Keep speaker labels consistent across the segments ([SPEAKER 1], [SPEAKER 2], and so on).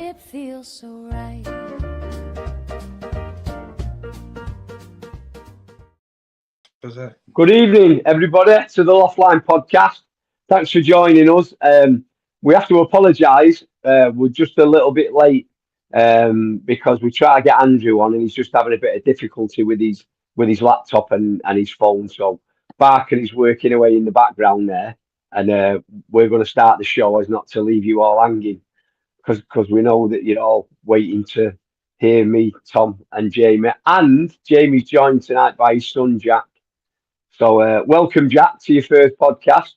[SPEAKER 1] it feels so right.
[SPEAKER 2] Good evening, everybody, to the Loftline podcast. Thanks for joining us. We have to apologise. We're just a little bit late because we try to get Andrew on, and he's just having a bit of difficulty with his laptop and his phone. So Barker is working away in the background there, and we're going to start the show as not to leave you all hanging, because we know that you're all waiting to hear me, Tom, and Jamie. And Jamie's joined tonight by his son Jack. So welcome, Jack, to your first podcast.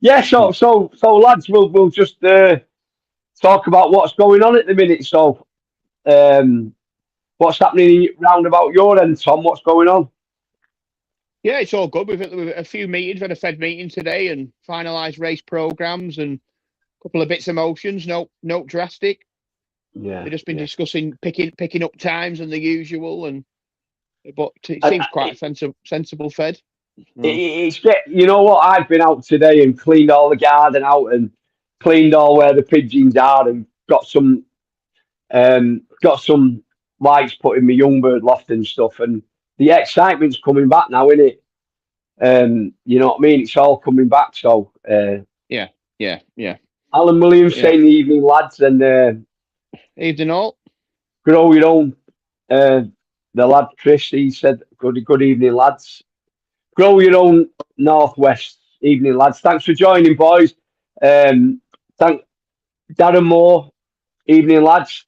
[SPEAKER 2] Yeah, so lads, we'll just talk about what's going on at the minute. So what's happening round about your end, Tom? What's going on?
[SPEAKER 3] Yeah, it's all good. We've had a few meetings. We had a Fed meeting today and finalised race programmes and a couple of bits of motions. No drastic.
[SPEAKER 2] Yeah,
[SPEAKER 3] they've just been discussing picking up times and the usual, but it seems quite a sensible Fed.
[SPEAKER 2] It's you know what? I've been out today and cleaned all the garden out and cleaned all where the pigeons are and got some lights put in my young bird loft and stuff, and the excitement's coming back now, isn't it? You know what I mean? It's all coming back. So
[SPEAKER 3] yeah.
[SPEAKER 2] Alan Williams saying the evening, lads, and
[SPEAKER 3] evening all.
[SPEAKER 2] Grow your own. The lad Chris, he said, "Good evening, lads. Grow your own Northwest. Evening, lads. Thanks for joining, boys. Thank Darren Moore. Evening, lads.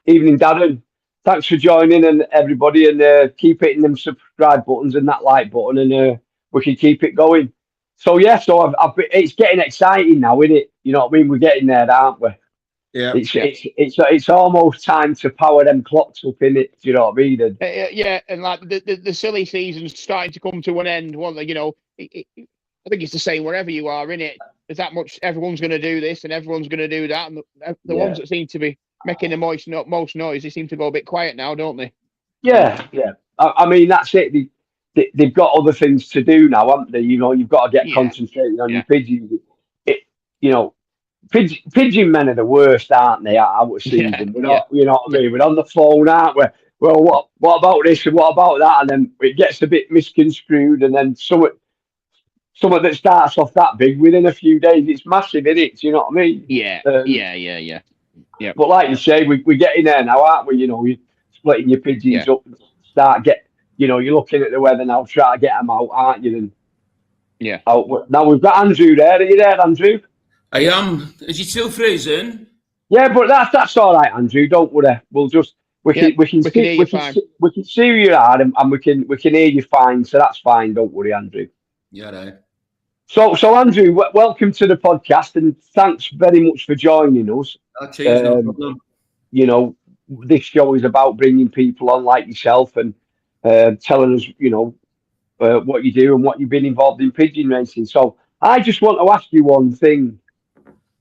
[SPEAKER 2] Evening, Darren. Thanks for joining, and everybody, and keep hitting them subscribe buttons and that like button, and we can keep it going. So yeah, so it's getting exciting now, isn't it? You know what I mean? We're getting there, aren't we?
[SPEAKER 4] Yeah,
[SPEAKER 2] it's almost time to power them clocks up, in it. Do you know what I mean? And,
[SPEAKER 3] and like the silly season's starting to come to an end. Well, you know, I think it's the same wherever you are, in it. There's that much. Everyone's going to do this and everyone's going to do that, and the ones that seem to be making the most noise, they seem to go a bit quiet now, don't they?
[SPEAKER 2] Yeah. I mean, that's it. They've got other things to do now, haven't they? You know, you've got to get concentrating on your pigeons. You know. Pigeon men are the worst, aren't they? Out of season, you know what I mean. We're on the phone, aren't we? Well, what about this and what about that? And then it gets a bit misconstrued, and then something that starts off that big within a few days, it's massive, isn't it? Do you know what I mean?
[SPEAKER 3] Yeah.
[SPEAKER 2] But like you say, we're getting there now, aren't we? You know, you're splitting your pigeons up, and you're looking at the weather now, try to get them out, aren't you? And now we've got Andrew there. Are you there, Andrew?
[SPEAKER 4] I am. Is it still freezing?
[SPEAKER 2] Yeah, but that's all right, Andrew. Don't worry. We can see who you are, and we can hear you fine. So that's fine. Don't worry, Andrew.
[SPEAKER 4] Yeah, right.
[SPEAKER 2] So Andrew, welcome to the podcast, and thanks very much for joining us.
[SPEAKER 4] Cheers, no problem.
[SPEAKER 2] You know, this show is about bringing people on like yourself and telling us, you know, what you do and what you've been involved in pigeon racing. So I just want to ask you one thing.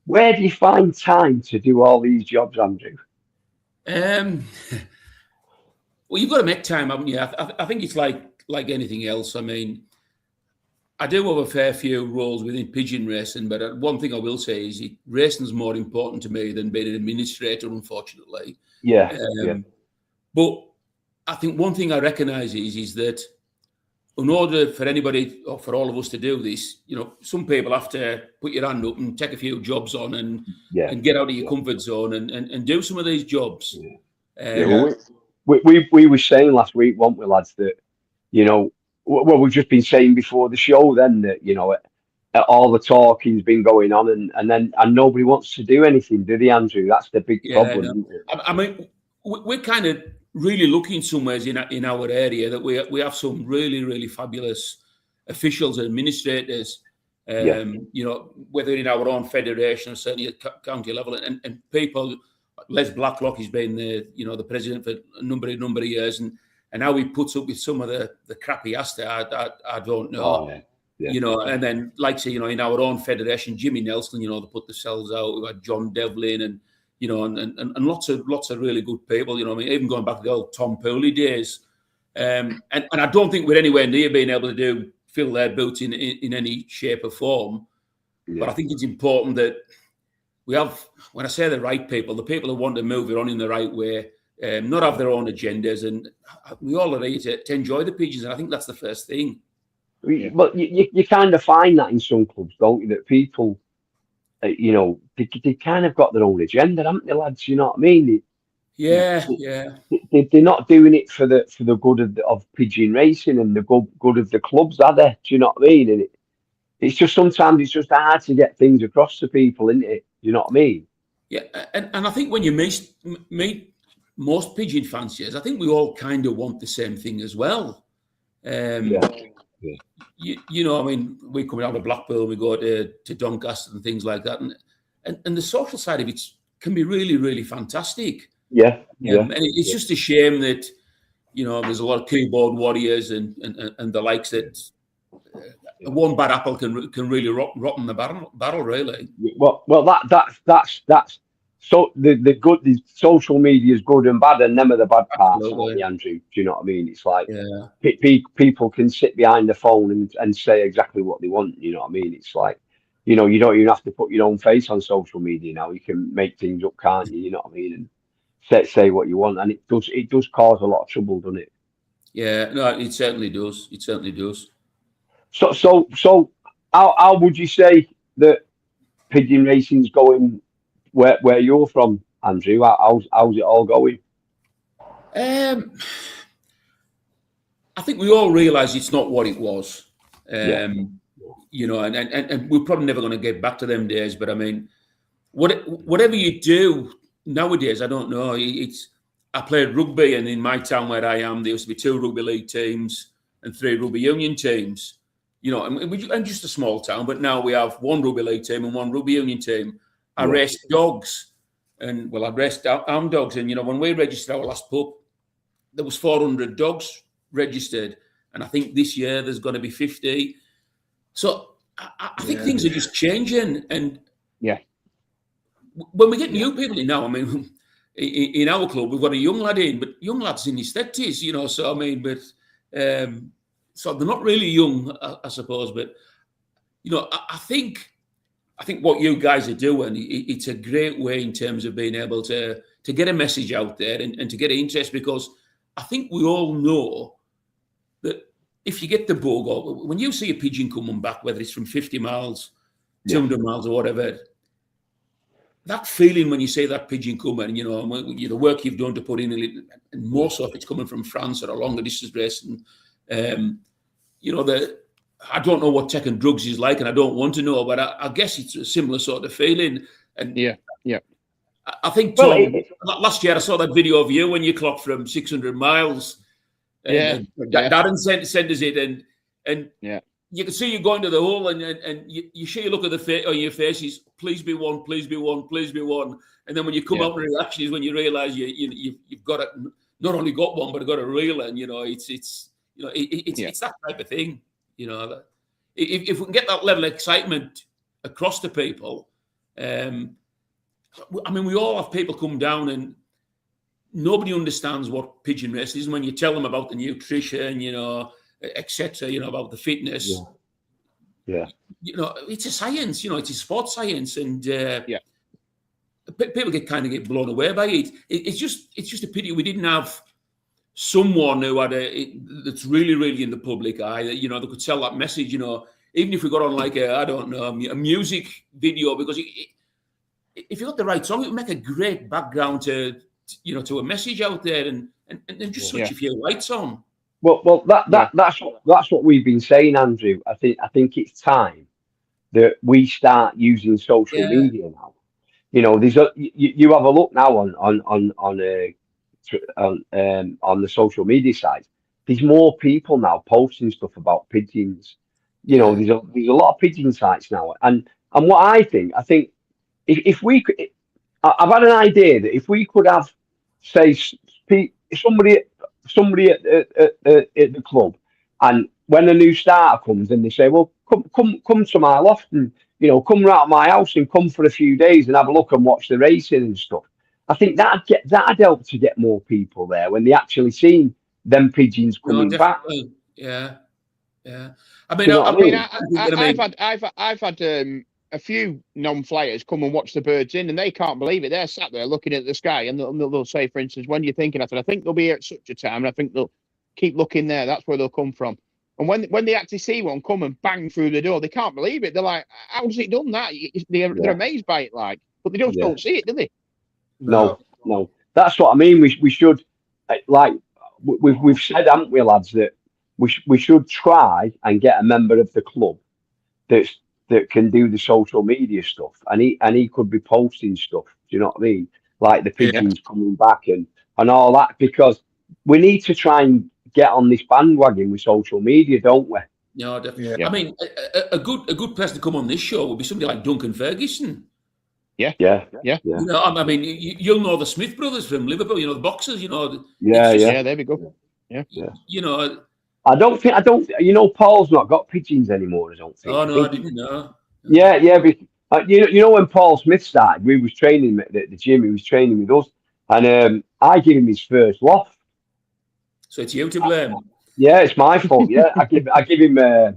[SPEAKER 2] Where do you find time to do all these jobs, Andrew?
[SPEAKER 4] Well, you've got to make time, haven't you? I think it's like anything else. I mean, I do have a fair few roles within pigeon racing, but one thing I will say is racing is more important to me than being an administrator, unfortunately.
[SPEAKER 2] Yeah.
[SPEAKER 4] But I think one thing I recognise is that in order for anybody or for all of us to do this, you know, some people have to put your hand up and take a few jobs on and get out of your comfort zone and do some of these jobs.
[SPEAKER 2] We were saying last week, weren't we, lads, that, you know, well, we've just been saying before the show then that, you know, all the talking's been going on and nobody wants to do anything, do they, Andrew? That's the big problem.
[SPEAKER 4] No. I mean, we're kind of really looking somewhere in our area that we have some really, really fabulous officials and administrators, you know, whether in our own federation or certainly at county level, and people. Les Blacklock has been the president for a number of years, and how he puts up with some of the crap he has to, I don't know. You know, and then like say, you know, in our own federation, Jimmy Nelson, you know, they put themselves out. We've got John Devlin and you know, and lots of really good people. You know, I mean, even going back to the old Tom Pooley days, and I don't think we're anywhere near being able to fill their boots in any shape or form. But I think it's important that we have, when I say the right people, the people who want to move it on in the right way, not have their own agendas, and we all are ready to enjoy the Pigeons, and I think that's the first thing.
[SPEAKER 2] But you kind of find that in some clubs, don't you? That people, they kind of got their own agenda, haven't they, lads? You know what I mean?
[SPEAKER 4] Yeah.
[SPEAKER 2] They're not doing it for the good of pigeon racing and the good of the clubs, are they? Do you know what I mean? And it's just sometimes it's just hard to get things across to people, isn't it? Do you know what I mean?
[SPEAKER 4] Yeah, and I think when you meet most pigeon fanciers, I think we all kind of want the same thing as well. You know, I mean, we come out of Blackpool, we go to Doncaster and things like that, and the social side of it can be really, really fantastic.
[SPEAKER 2] Yeah.
[SPEAKER 4] And it's just a shame that, you know, there's a lot of keyboard warriors and the likes that one bad apple can really rotten the barrel, really.
[SPEAKER 2] Well, that's so the social media is good and bad, and them are the bad parts, Andrew. Do you know what I mean? It's like people can sit behind the phone and say exactly what they want. You know what I mean? It's like, you know, you don't even have to put your own face on social media now. You can make things up, can't you? You know what I mean? And say what you want, and it does cause a lot of trouble, doesn't it?
[SPEAKER 4] Yeah, no, it certainly does. It certainly does.
[SPEAKER 2] So how would you say that pigeon racing's going where you're from, Andrew? How's it all going?
[SPEAKER 4] I think we all realise it's not what it was. You know, and we're probably never going to get back to them days. But I mean, whatever you do nowadays, I don't know. I played rugby, and in my town where I am, there used to be 2 rugby league teams and 3 rugby union teams. You know, and just a small town, but now we have 1 rugby league team and 1 rugby union team. I raced dogs, and I raced arm dogs. And, you know, when we registered our last pup, there was 400 dogs registered. And I think this year there's going to be 50. So I think things are just changing. And when we get new people in now, I mean, in our club, we've got a young lad in, but young lad's in his 30s, you know, so I mean, but so they're not really young, I suppose, but, you know, I think what you guys are doing, it's a great way in terms of being able to get a message out there and to get interest, because I think we all know that if you get the bug, or when you see a pigeon coming back, whether it's from 50 miles, 200 miles or whatever, that feeling when you see that pigeon coming, you know, the work you've done to put in, and most of it's coming from France or a longer distance race, and you know, I don't know what taking drugs is like, and I don't want to know, but I guess it's a similar sort of feeling. And I think, Tom, last year I saw that video of you when you clocked from 600 miles. Darren sent us it, and you can see you going to the hole, and you see you look at on your faces, please be one, please be one, please be one. And then when you come out with reaction is when you realise you've got it, not only got one, but got a reel, and you know it's that type of thing. You know, if we can get that level of excitement across to people, I mean, we all have people come down and nobody understands what pigeon race is. And when you tell them about the nutrition, you know, etc., you know, about the fitness, you know, it's a science. You know, it's a sports science, and people get blown away by it. It's just a pity we didn't have someone who that's really, really in the public eye, that, you know, they could tell that message, you know, even if we got on like a music video, because if you got the right song, it would make a great background to a message out there, and just switch a few lights on.
[SPEAKER 2] Well, that's what we've been saying, Andrew. I think it's time that we start using social media now. You know, you have a look now on the social media side. There's more people now posting stuff about pigeons. You know, there's a lot of pigeon sites now, and what I think if we could, I've had an idea that if we could have, say, somebody at the club, and when a new starter comes and they say, well, come to my loft, and, you know, come round my house and come for a few days and have a look and watch the racing and stuff. I think that'd help to get more people there when they actually see them pigeons coming back.
[SPEAKER 4] Yeah. I mean,
[SPEAKER 3] I've had a few non-flyers come and watch the birds in, and they can't believe it. They're sat there looking at the sky, and they'll say, for instance, when you're thinking, I think they'll be here at such a time, and I think they'll keep looking there. That's where they'll come from. And when they actually see one come and bang through the door, they can't believe it. They're like, how's it done that? They're amazed by it, like, but they just don't see it, do they?
[SPEAKER 2] No. That's what I mean. We should, like, we've said, haven't we, lads, that we should try and get a member of the club that can do the social media stuff, and he could be posting stuff. Do you know what I mean? Like the pigeons coming back and all that, because we need to try and get on this bandwagon with social media, don't we?
[SPEAKER 4] No, definitely. I mean, a good person to come on this show would be somebody like Duncan Ferguson.
[SPEAKER 2] Yeah.
[SPEAKER 4] You know, I mean, you'll know the Smith brothers from Liverpool. You know, the boxers. You know.
[SPEAKER 3] Yeah. There we go. Yeah.
[SPEAKER 4] You know.
[SPEAKER 2] I don't. You know, Paul's not got pigeons anymore. I don't think.
[SPEAKER 4] Oh no, I didn't know.
[SPEAKER 2] Yeah. You know, when Paul Smith started, we was training at the gym. He was training with us, and I gave him his first loft.
[SPEAKER 4] So it's you to blame.
[SPEAKER 2] Yeah, it's my fault. Yeah, I give him a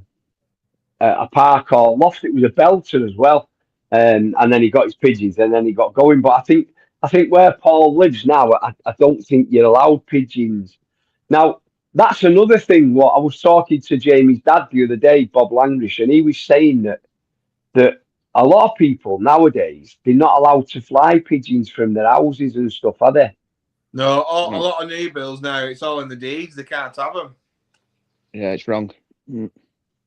[SPEAKER 2] park or loft. It was a belter as well. And then he got his pigeons, and then he got going. But I think where Paul lives now, I don't think you're allowed pigeons. Now, that's another thing. What I was talking to Jamie's dad the other day, Bob Langrish, and he was saying that a lot of people nowadays, they're not allowed to fly pigeons from their houses and stuff, are they?
[SPEAKER 1] No, a lot of new builds now, it's all in the deeds. They can't have them.
[SPEAKER 3] Yeah, it's wrong.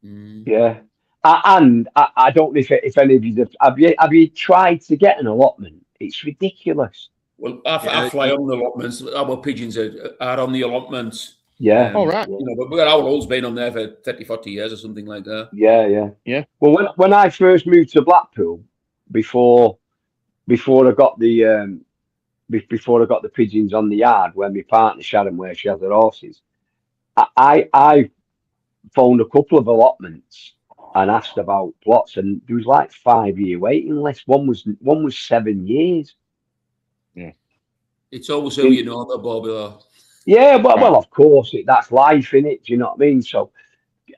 [SPEAKER 2] Yeah. And I don't know if any of you have you tried to get an allotment? It's ridiculous.
[SPEAKER 4] Well, I fly on the allotments. Our pigeons are on the allotments.
[SPEAKER 2] Yeah.
[SPEAKER 3] All right.
[SPEAKER 4] You know, but our old's been on there for 30, 40 years or something like that.
[SPEAKER 2] Yeah. Well, when I first moved to Blackpool, before I got the pigeons on the yard, where my partner Sharon, where she has her horses, I phoned a couple of allotments and asked about plots, and there was like 5-year waiting list. One was 7 years.
[SPEAKER 3] Yeah,
[SPEAKER 4] it's always who you know, that Bobby.
[SPEAKER 2] Yeah, well, of course, that's life, in it. Do you know what I mean? So,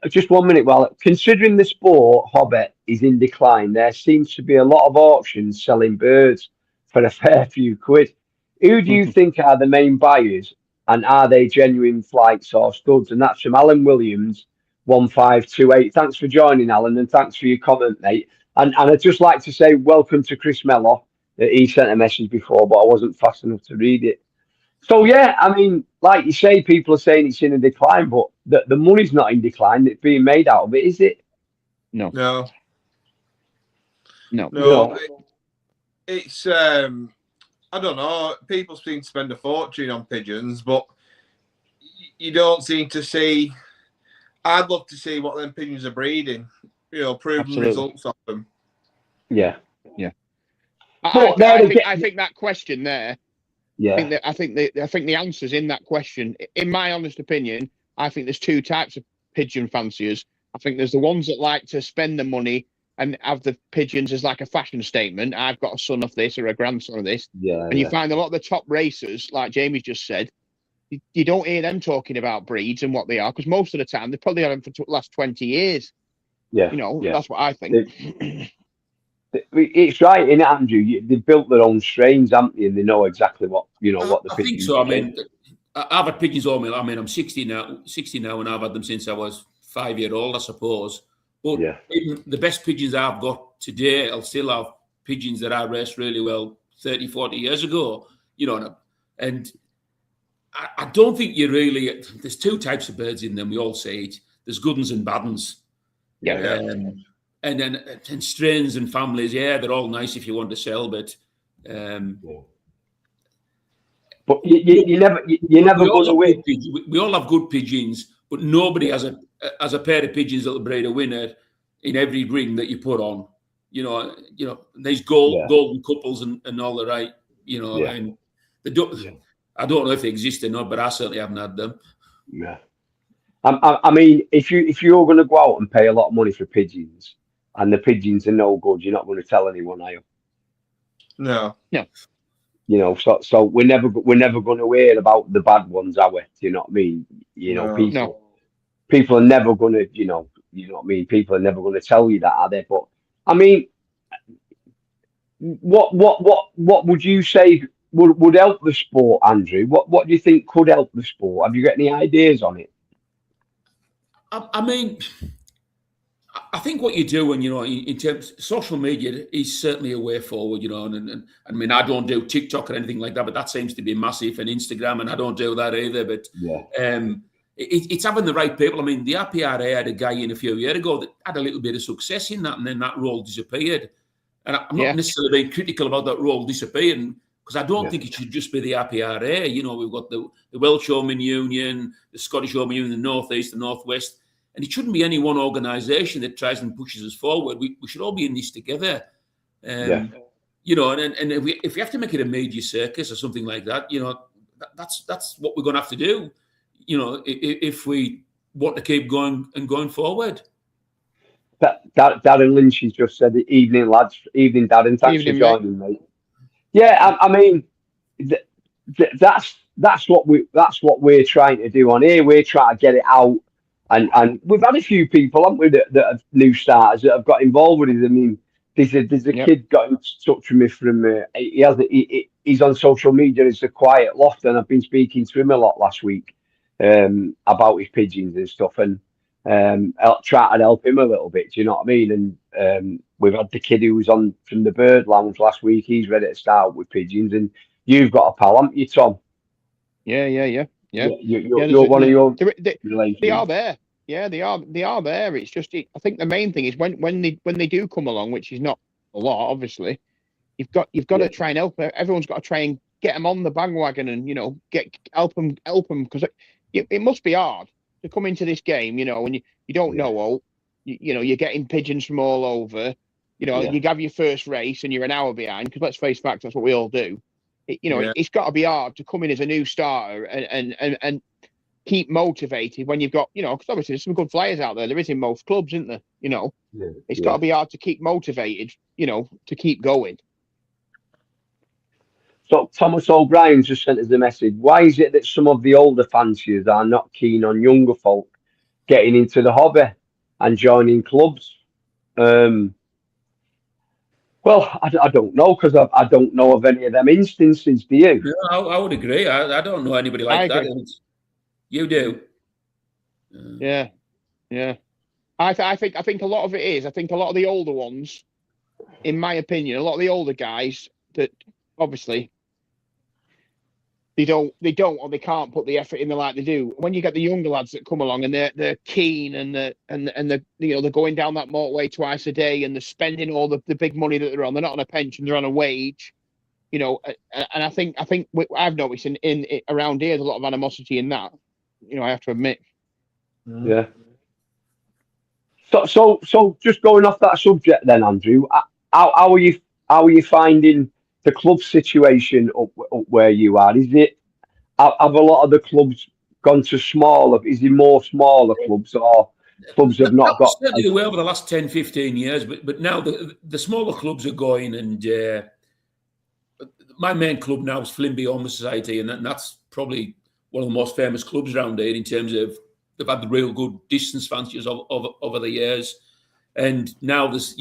[SPEAKER 2] just 1 minute. Well, considering the sport hobby is in decline, there seems to be a lot of auctions selling birds for a fair few quid. Who do you think are the main buyers, and are they genuine flights or studs? And that's from Alan Williams, 1528. Thanks for joining, Alan, and thanks for your comment, mate. And I'd just like to say welcome to Chris Mello. He sent a message before, but I wasn't fast enough to read it. So yeah, I mean, like you say, people are saying it's in a decline, but the money's not in decline. It's being made out of it, is it?
[SPEAKER 3] No.
[SPEAKER 1] It's I don't know. People seem to spend a fortune on pigeons, but you don't seem to see. I'd love to see what them pigeons are breeding. You know, proven results of them.
[SPEAKER 2] Yeah.
[SPEAKER 3] I think that question there.
[SPEAKER 2] Yeah.
[SPEAKER 3] I think the answer's in that question. In my honest opinion, I think there's two types of pigeon fanciers. I think there's the ones that like to spend the money and have the pigeons as like a fashion statement. I've got a son of this or a grandson of this.
[SPEAKER 2] Yeah.
[SPEAKER 3] And you find a lot of the top racers, like Jamie's just said, you don't hear them talking about breeds and what they are, because most of the time they've probably had them for the last 20 years.
[SPEAKER 2] Yeah.
[SPEAKER 3] You know, that's what I think.
[SPEAKER 2] It's right, in Andrew. They've built their own strains, haven't they? And they know exactly what what the pigeons.
[SPEAKER 4] I think so. I mean, I've had pigeons all my life. I mean, I'm 60 now, and I've had them since I was 5-year-old, I suppose. But even the best pigeons I've got today, I'll still have pigeons that I raced really well 30, 40 years ago. You know, and I don't think you really. There's two types of birds in them. We all say it. There's good ones and bad ones.
[SPEAKER 3] Yeah.
[SPEAKER 4] And then strains and families, they're all nice if you want to sell, but
[SPEAKER 2] you never go away.
[SPEAKER 4] We all have good pigeons, but nobody has a pair of pigeons that'll breed a winner in every ring that you put on. You know, these golden couples and all the right. You know, and they don't. I don't know if they exist or not, but I certainly haven't had them.
[SPEAKER 2] Yeah. I mean, if you're going to go out and pay a lot of money for pigeons, and the pigeons are no good, you're not going to tell anyone, are you?
[SPEAKER 1] No.
[SPEAKER 2] You know, so we're never going to hear about the bad ones, are we? Do you know what I mean? You know, people are never going to, you know what I mean? People are never going to tell you that, are they? But I mean, what would you say would help the sport, Andrew? What do you think could help the sport? Have you got any ideas on it?
[SPEAKER 4] I mean, I think what you do, and in terms of social media, is certainly a way forward. And I mean, I don't do TikTok or anything like that, but that seems to be massive, and Instagram, and I don't do that either. But it's having the right people. I mean, the RPRA had a guy in a few years ago that had a little bit of success in that, and then that role disappeared. And I'm not necessarily being critical about that role disappearing, because I don't think it should just be the RPRA. We've got the Welsh Yeoman Union, the Scottish Yeoman Union, the North East, the North West. And it shouldn't be any one organisation that tries and pushes us forward. We should all be in this together. And if we have to make it a media circus or something like that, that's what we're going to have to do, if we want to keep going forward.
[SPEAKER 2] Darren Lynch has just said, evening, lads. Evening, Darren. Thanks for joining, mate. Yeah, I mean, that's what we're trying to do on here. We're trying to get it out. And we've had a few people, haven't we, that have new starters that have got involved with it. I mean, there's a kid got in touch with me from he's on social media as the Quiet Loft, and I've been speaking to him a lot last week about his pigeons and stuff, and I'll try to help him a little bit. Do you know what I mean? And we've had the kid who was on from the Bird Lounge last week. He's ready to start with pigeons, and you've got a pal, haven't you, Tom?
[SPEAKER 3] Yeah.
[SPEAKER 2] You're one of your.
[SPEAKER 3] They are there. Yeah, they are there. It's just, I think the main thing is when they do come along, which is not a lot, obviously. You've got to try and help. Everyone's got to try and get them on the bandwagon, and help them because it must be hard to come into this game, when you don't know. You're getting pigeons from all over. You have your first race and you're an hour behind. Because let's face facts, that's what we all do. It's got to be hard to come in as a new starter and keep motivated when you've got, because obviously there's some good flyers out there. There is in most clubs, isn't there? It's got to be hard to keep motivated, to keep going.
[SPEAKER 2] So Thomas O'Brien just sent us a message. Why is it that some of the older fanciers are not keen on younger folk getting into the hobby and joining clubs? Well, I don't know, because I don't know of any of them instances. Do you?
[SPEAKER 4] Yeah, I would agree. I don't know anybody like that. You do.
[SPEAKER 3] Yeah. I think a lot of it is. I think a lot of the older ones, in my opinion, a lot of the older guys that obviously they don't or they can't put the effort in there like they do. When you get the younger lads that come along and they're keen and they're going down that motorway twice a day and they're spending all the big money that they're on. They're not on a pension, they're on a wage. And I think I've noticed in around here there's a lot of animosity in that. I have to admit.
[SPEAKER 2] Yeah. So just going off that subject then, Andrew, how are you finding the club situation up where you are? Is it, have a lot of the clubs gone to smaller? Is it more smaller clubs, or clubs have not got?
[SPEAKER 4] Certainly the way over the last 10, 15 years, but now the smaller clubs are going, and my main club now is Flimby HS Society, and that's probably one of the most famous clubs around here in terms of they've had the real good distance fanciers over the years. And now there's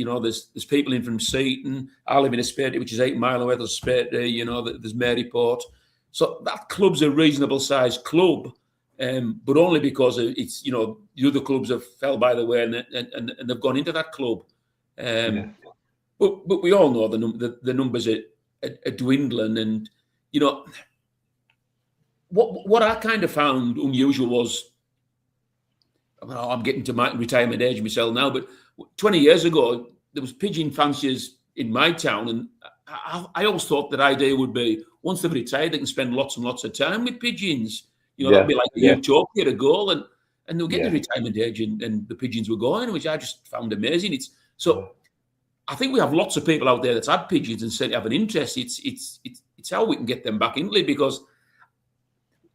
[SPEAKER 4] people in from Seaton. I live in Espete, which is 8 miles away. There's Espete, there's Maryport. So that club's a reasonable sized club, but only because it's, the other clubs have fell by the way and they've gone into that club. But we all know the numbers are dwindling, and what I kind of found unusual was, I'm getting to my retirement age myself now, but 20 years ago, there was pigeon fanciers in my town, and I always thought that idea would be, once they've retired, they can spend lots and lots of time with pigeons. That'd be like a utopia, a goal, and they'll get the retirement age, and the pigeons were going, which I just found amazing. I think we have lots of people out there that's had pigeons and certainly have an interest. It's how we can get them back into it, because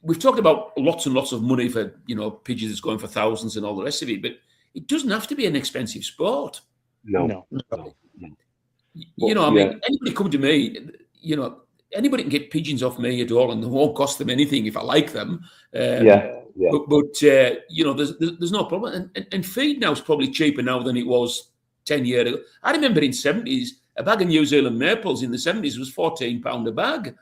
[SPEAKER 4] we've talked about lots and lots of money for, pigeons that's going for thousands and all the rest of it, but it doesn't have to be an expensive sport.
[SPEAKER 2] No.
[SPEAKER 4] Anybody come to me, anybody can get pigeons off me at all, and it won't cost them anything if I like them. But there's no problem. And feed now is probably cheaper now than it was 10 years ago. I remember in the 70s, a bag of New Zealand maples in the 70s was £14 a bag.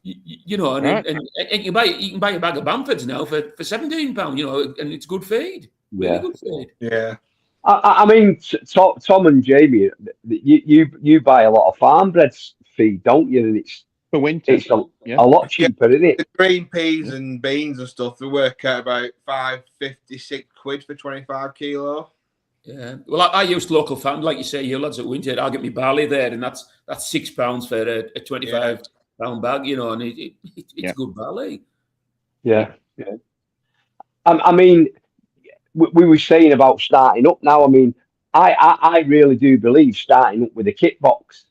[SPEAKER 4] You know, and you can buy a bag of Bamfords now for £17, you know, and it's good feed. Really good feed.
[SPEAKER 1] Yeah.
[SPEAKER 2] I mean, Tom and Jamie, you buy a lot of farm bred feed, don't you? And it's
[SPEAKER 3] for winter.
[SPEAKER 2] It's a lot cheaper, isn't it?
[SPEAKER 1] The green peas and beans and stuff, they work out about £5.56 for 25 kilo.
[SPEAKER 4] Yeah. Well, I used local farm, like you say, you lads at Winter. I'll get me barley there, and that's £6 for a 25-pound bag, you know, and it's good barley.
[SPEAKER 2] Yeah. I mean, we were saying about starting up now. I mean, I really do believe starting up with a kit box.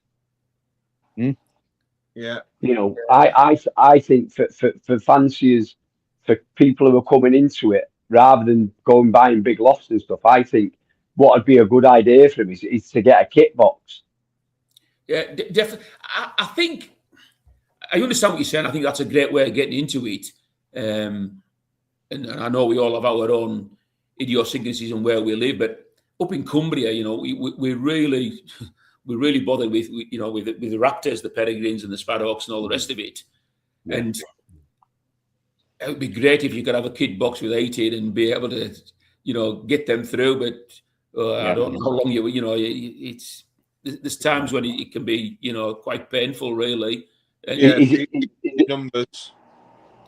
[SPEAKER 1] Yeah.
[SPEAKER 2] You know, I think for fanciers, for people who are coming into it, rather than going buying big lofts and stuff, I think what would be a good idea for them is to get a kit box.
[SPEAKER 4] Yeah, definitely. I think I understand what you're saying. I think that's a great way of getting into it. And I know we all have our own idiosyncrasies and where we live, but up in Cumbria, you know, we really bother with the raptors, the peregrines, and the sparrowhawks, and all the rest of it. Yeah. And it would be great if you could have a kit box with 18 and be able to, you know, get them through. But I don't know how long it's. There's times when it can be, you know, quite painful, really.
[SPEAKER 1] Is it numbers?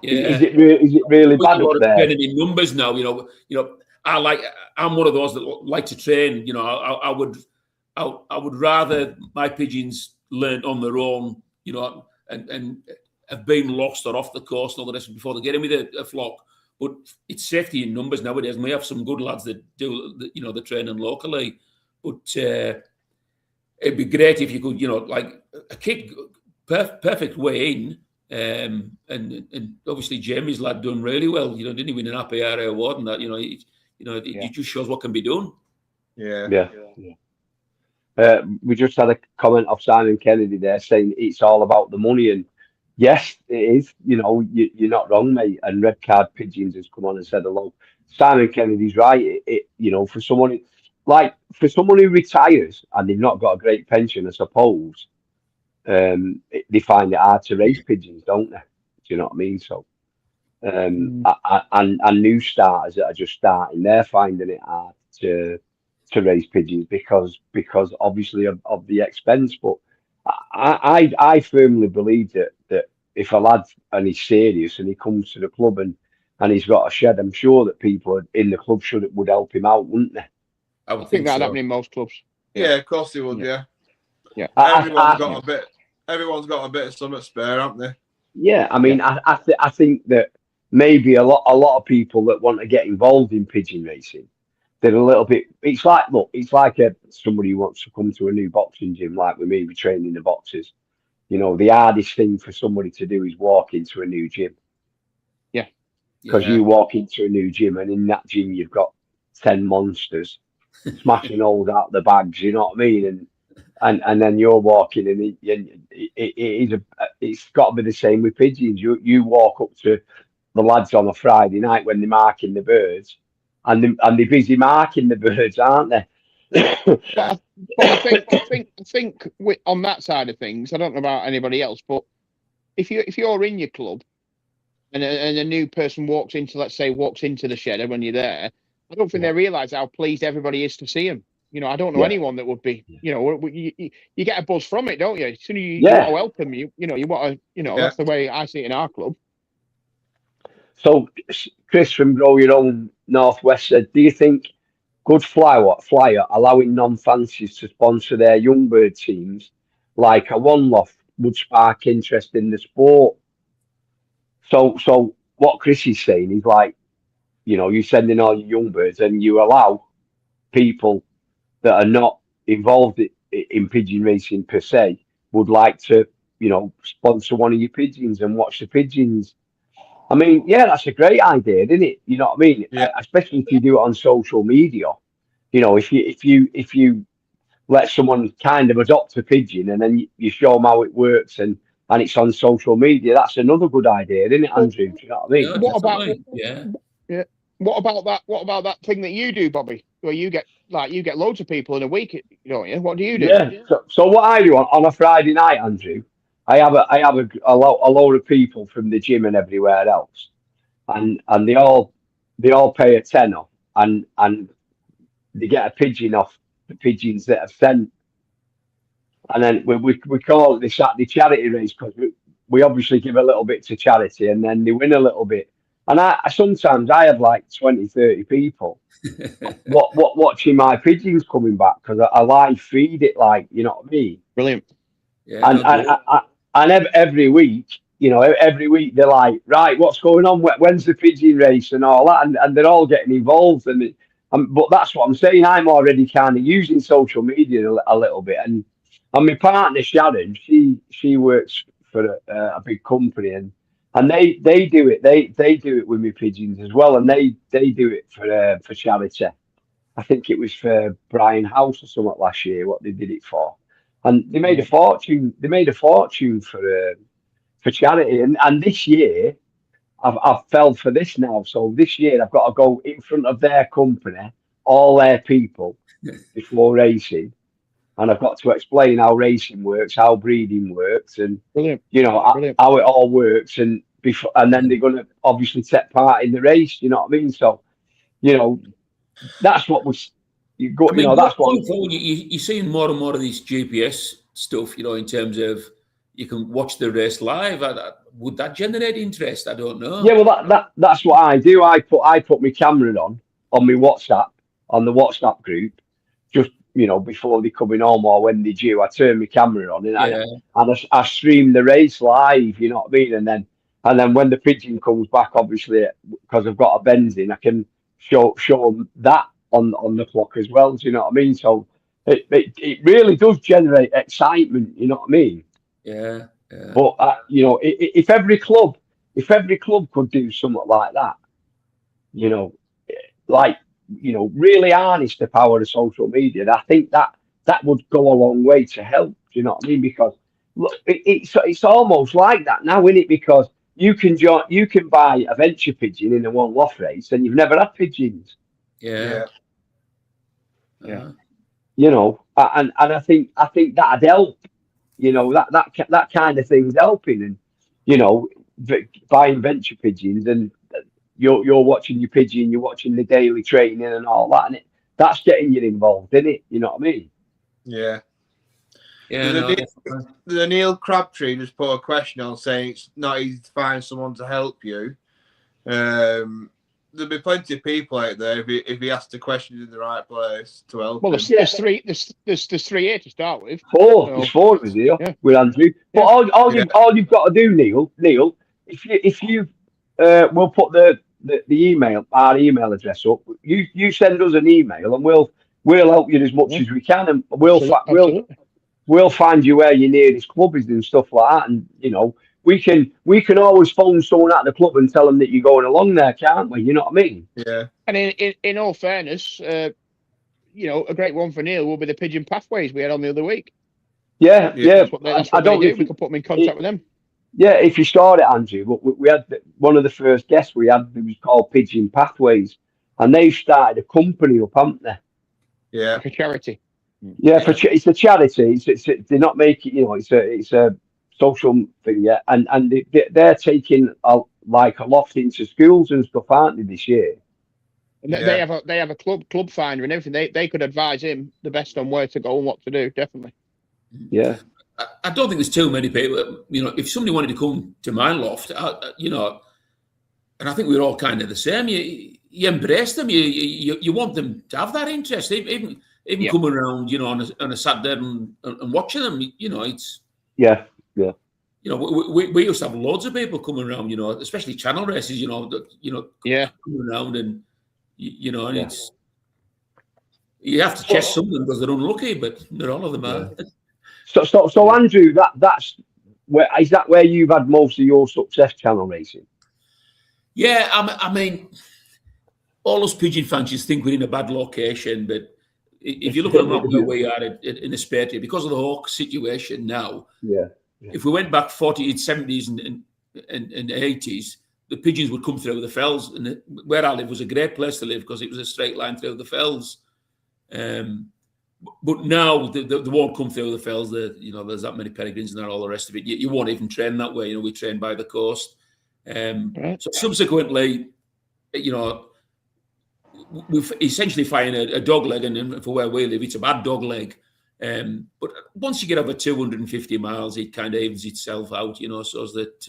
[SPEAKER 4] Yeah.
[SPEAKER 2] Is it really bad up there?
[SPEAKER 4] Training in numbers now, you know. I'm one of those that like to train. You know, I would rather my pigeons learn on their own, you know, and have been lost or off the course and all the rest before they get in with a flock. But it's safety in numbers nowadays. And we have some good lads that do, you know, the training locally. But it'd be great if you could, you know, like a kid, perfect way in. And obviously Jamie's lad done really well. You know, didn't he win an APRA award and that? You know, it just shows what can be done.
[SPEAKER 2] Yeah. We just had a comment of Simon Kennedy there saying it's all about the money, and yes, it is. You know, you're not wrong, mate. And Red Card Pigeons has come on and said hello. Simon Kennedy's right. You know, for someone who retires and they've not got a great pension, I suppose, they find it hard to raise pigeons, don't they? Do you know what I mean? So, and new starters that are just starting, they're finding it hard to raise pigeons because obviously of the expense. But I firmly believe that if a lad and he's serious and he comes to the club and he's got a shed, I'm sure that people in the club would help him out, wouldn't they?
[SPEAKER 4] I would
[SPEAKER 3] think
[SPEAKER 4] that'd
[SPEAKER 3] happen in most clubs.
[SPEAKER 1] Yeah, of course they would. Yeah. Everyone's got a bit of something spare, haven't they?
[SPEAKER 2] Yeah, I mean, I think that maybe a lot of people that want to get involved in pigeon racing, they're a little bit. It's like somebody who wants to come to a new boxing gym, like with me, we train in the boxes. You know, the hardest thing for somebody to do is walk into a new gym.
[SPEAKER 3] Yeah,
[SPEAKER 2] because you walk into a new gym and in that gym you've got 10 monsters smashing holes out the bags. You know what I mean? And then you're walking, and it's got to be the same with pigeons. You walk up to the lads on a Friday night when they're marking the birds, and they're busy marking the birds, aren't they?
[SPEAKER 3] But I think on that side of things, I don't know about anybody else, but if you're in your club and a new person walks into the shed when you're there, I don't think they realise how pleased everybody is to see them. You know, I don't know anyone that would be. You know, you get a buzz from it, don't you? As soon as you want to welcome you want to. That's the way I see it in our club.
[SPEAKER 2] So, Chris from Grow Your Own Northwest said, do you think good flyer allowing non-fanciers to sponsor their young bird teams like a one loft would spark interest in the sport? So what Chris is saying is, like, you know, you send in all your young birds and you allow people that are not involved in pigeon racing per se would like to, you know, sponsor one of your pigeons and watch the pigeons. I mean, yeah, that's a great idea, isn't it? You know what I mean?
[SPEAKER 1] Yeah.
[SPEAKER 2] Especially if you do it on social media. You know, if you let someone kind of adopt a pigeon and then you show them how it works and it's on social media, that's another good idea, isn't it, Andrew? Do you know what I mean?
[SPEAKER 4] Yeah,
[SPEAKER 3] What about that thing that you do, Bobby, where you get like you get loads of people in a week, don't you? What do you do?
[SPEAKER 2] Yeah. So what I do on a Friday night, Andrew, I have a load of people from the gym and everywhere else, and they all pay a tenner, and they get a pigeon off the pigeons that have sent, and then we call it the charity race, because we obviously give a little bit to charity, and then they win a little bit. And I sometimes I have like 20, 30 people watching my pigeons coming back, because I live feed it, like, you know what I mean?
[SPEAKER 3] Brilliant.
[SPEAKER 2] Yeah. And every week, every week they're like, right, what's going on? When's the pigeon race and all that? And they're all getting involved. But that's what I'm saying. I'm already kind of using social media a little bit. And my partner Sharon, she works for a big company, and they do it. They do it with me pigeons as well, and they do it for charity. I think it was for Brian House or something last year, what they did it for. And they made a fortune. They made a fortune for charity. And this year, I've fell for this now. So this year, I've got to go in front of their company, all their people, before racing, and I've got to explain how racing works, how breeding works, and
[SPEAKER 3] Brilliant.
[SPEAKER 2] How it all works. And then they're going to obviously take part in the race. You know what I mean? So, that's what was. That's what.
[SPEAKER 4] You're seeing more and more of these GPS stuff, in terms of you can watch the race live. Would that generate interest? I don't know.
[SPEAKER 2] Yeah, well, that's what I do. I put my camera on my WhatsApp, on the WhatsApp group, just before they coming home or when they due. I turn my camera on and I stream the race live. You know what I mean? And then when the pigeon comes back, obviously, because I've got a benzine, I can show them that on the clock as well. Do you know what I mean? So it really does generate excitement. You know what I mean?
[SPEAKER 4] Yeah.
[SPEAKER 2] But if every club could do something like that, really harness the power of social media, I think that would go a long way to help. Do you know what I mean? Because look, it's almost like that now, isn't it? Because you can buy a venture pigeon in a one loft race, and you've never had pigeons.
[SPEAKER 4] Yeah.
[SPEAKER 2] And I think that'd help. That kind of thing's helping, and buying venture pigeons, and you're watching your pigeon, you're watching the daily training and all that, and that's getting you involved in it. You know what I mean?
[SPEAKER 1] Yeah.
[SPEAKER 4] Yeah.
[SPEAKER 1] The Neil Crabtree just put a question on saying it's not easy to find someone to help you. There'll be plenty of people out there if he asks the questions in the right place to help.
[SPEAKER 3] Well, there's three here to start with.
[SPEAKER 2] There's four of us here with Andrew. But all you've got to do, Neil, if you we'll put the our email address up. You send us an email, and we'll help you as much as we can, and we'll find you where your nearest club is and stuff like that. And we can always phone someone at the club and tell them that you're going along there, can't we? You know what I mean?
[SPEAKER 1] Yeah.
[SPEAKER 3] And in all fairness, a great one for Neil will be the Pigeon Pathways we had on the other week.
[SPEAKER 2] Yeah.
[SPEAKER 3] That's what they do. We can put them in contact with them.
[SPEAKER 2] Yeah, if you start it, Andrew, but we had one of the first guests we had, it was called Pigeon Pathways, and they started a company up, haven't they?
[SPEAKER 1] Yeah.
[SPEAKER 3] Like a charity.
[SPEAKER 2] Yeah, it's a charity. They're not making, it's a social thing, yeah, and they're taking a loft into schools and stuff, aren't they, this year?
[SPEAKER 3] And they have a club finder and everything. They could advise him the best on where to go and what to do. Definitely.
[SPEAKER 2] Yeah.
[SPEAKER 4] I don't think there's too many people. If somebody wanted to come to my loft, and I think we're all kind of the same. You embrace them. You want them to have that interest, even coming around, on a Saturday and watching them. It's we used to have loads of people coming around. Especially channel races. Coming around and and it's you have to chase some of them because they're unlucky, but not all of them are.
[SPEAKER 2] So Andrew, that's where you've had most of your success channel racing?
[SPEAKER 4] Yeah, I mean, all us pigeon fans just think we're in a bad location, but if you look at where we are in the spare here, because of the hawk situation now, if we went back 40s, 70s, and 80s, the pigeons would come through the fells, and where I live was a great place to live because it was a straight line through the fells. But now they won't come through the fells. There's that many peregrines and all the rest of it. You won't even train that way. We train by the coast.
[SPEAKER 3] Right.
[SPEAKER 4] So subsequently, we've essentially find a dog leg, and for where we live, it's a bad dog leg. But once you get over 250 miles, it kind of evens itself out, so that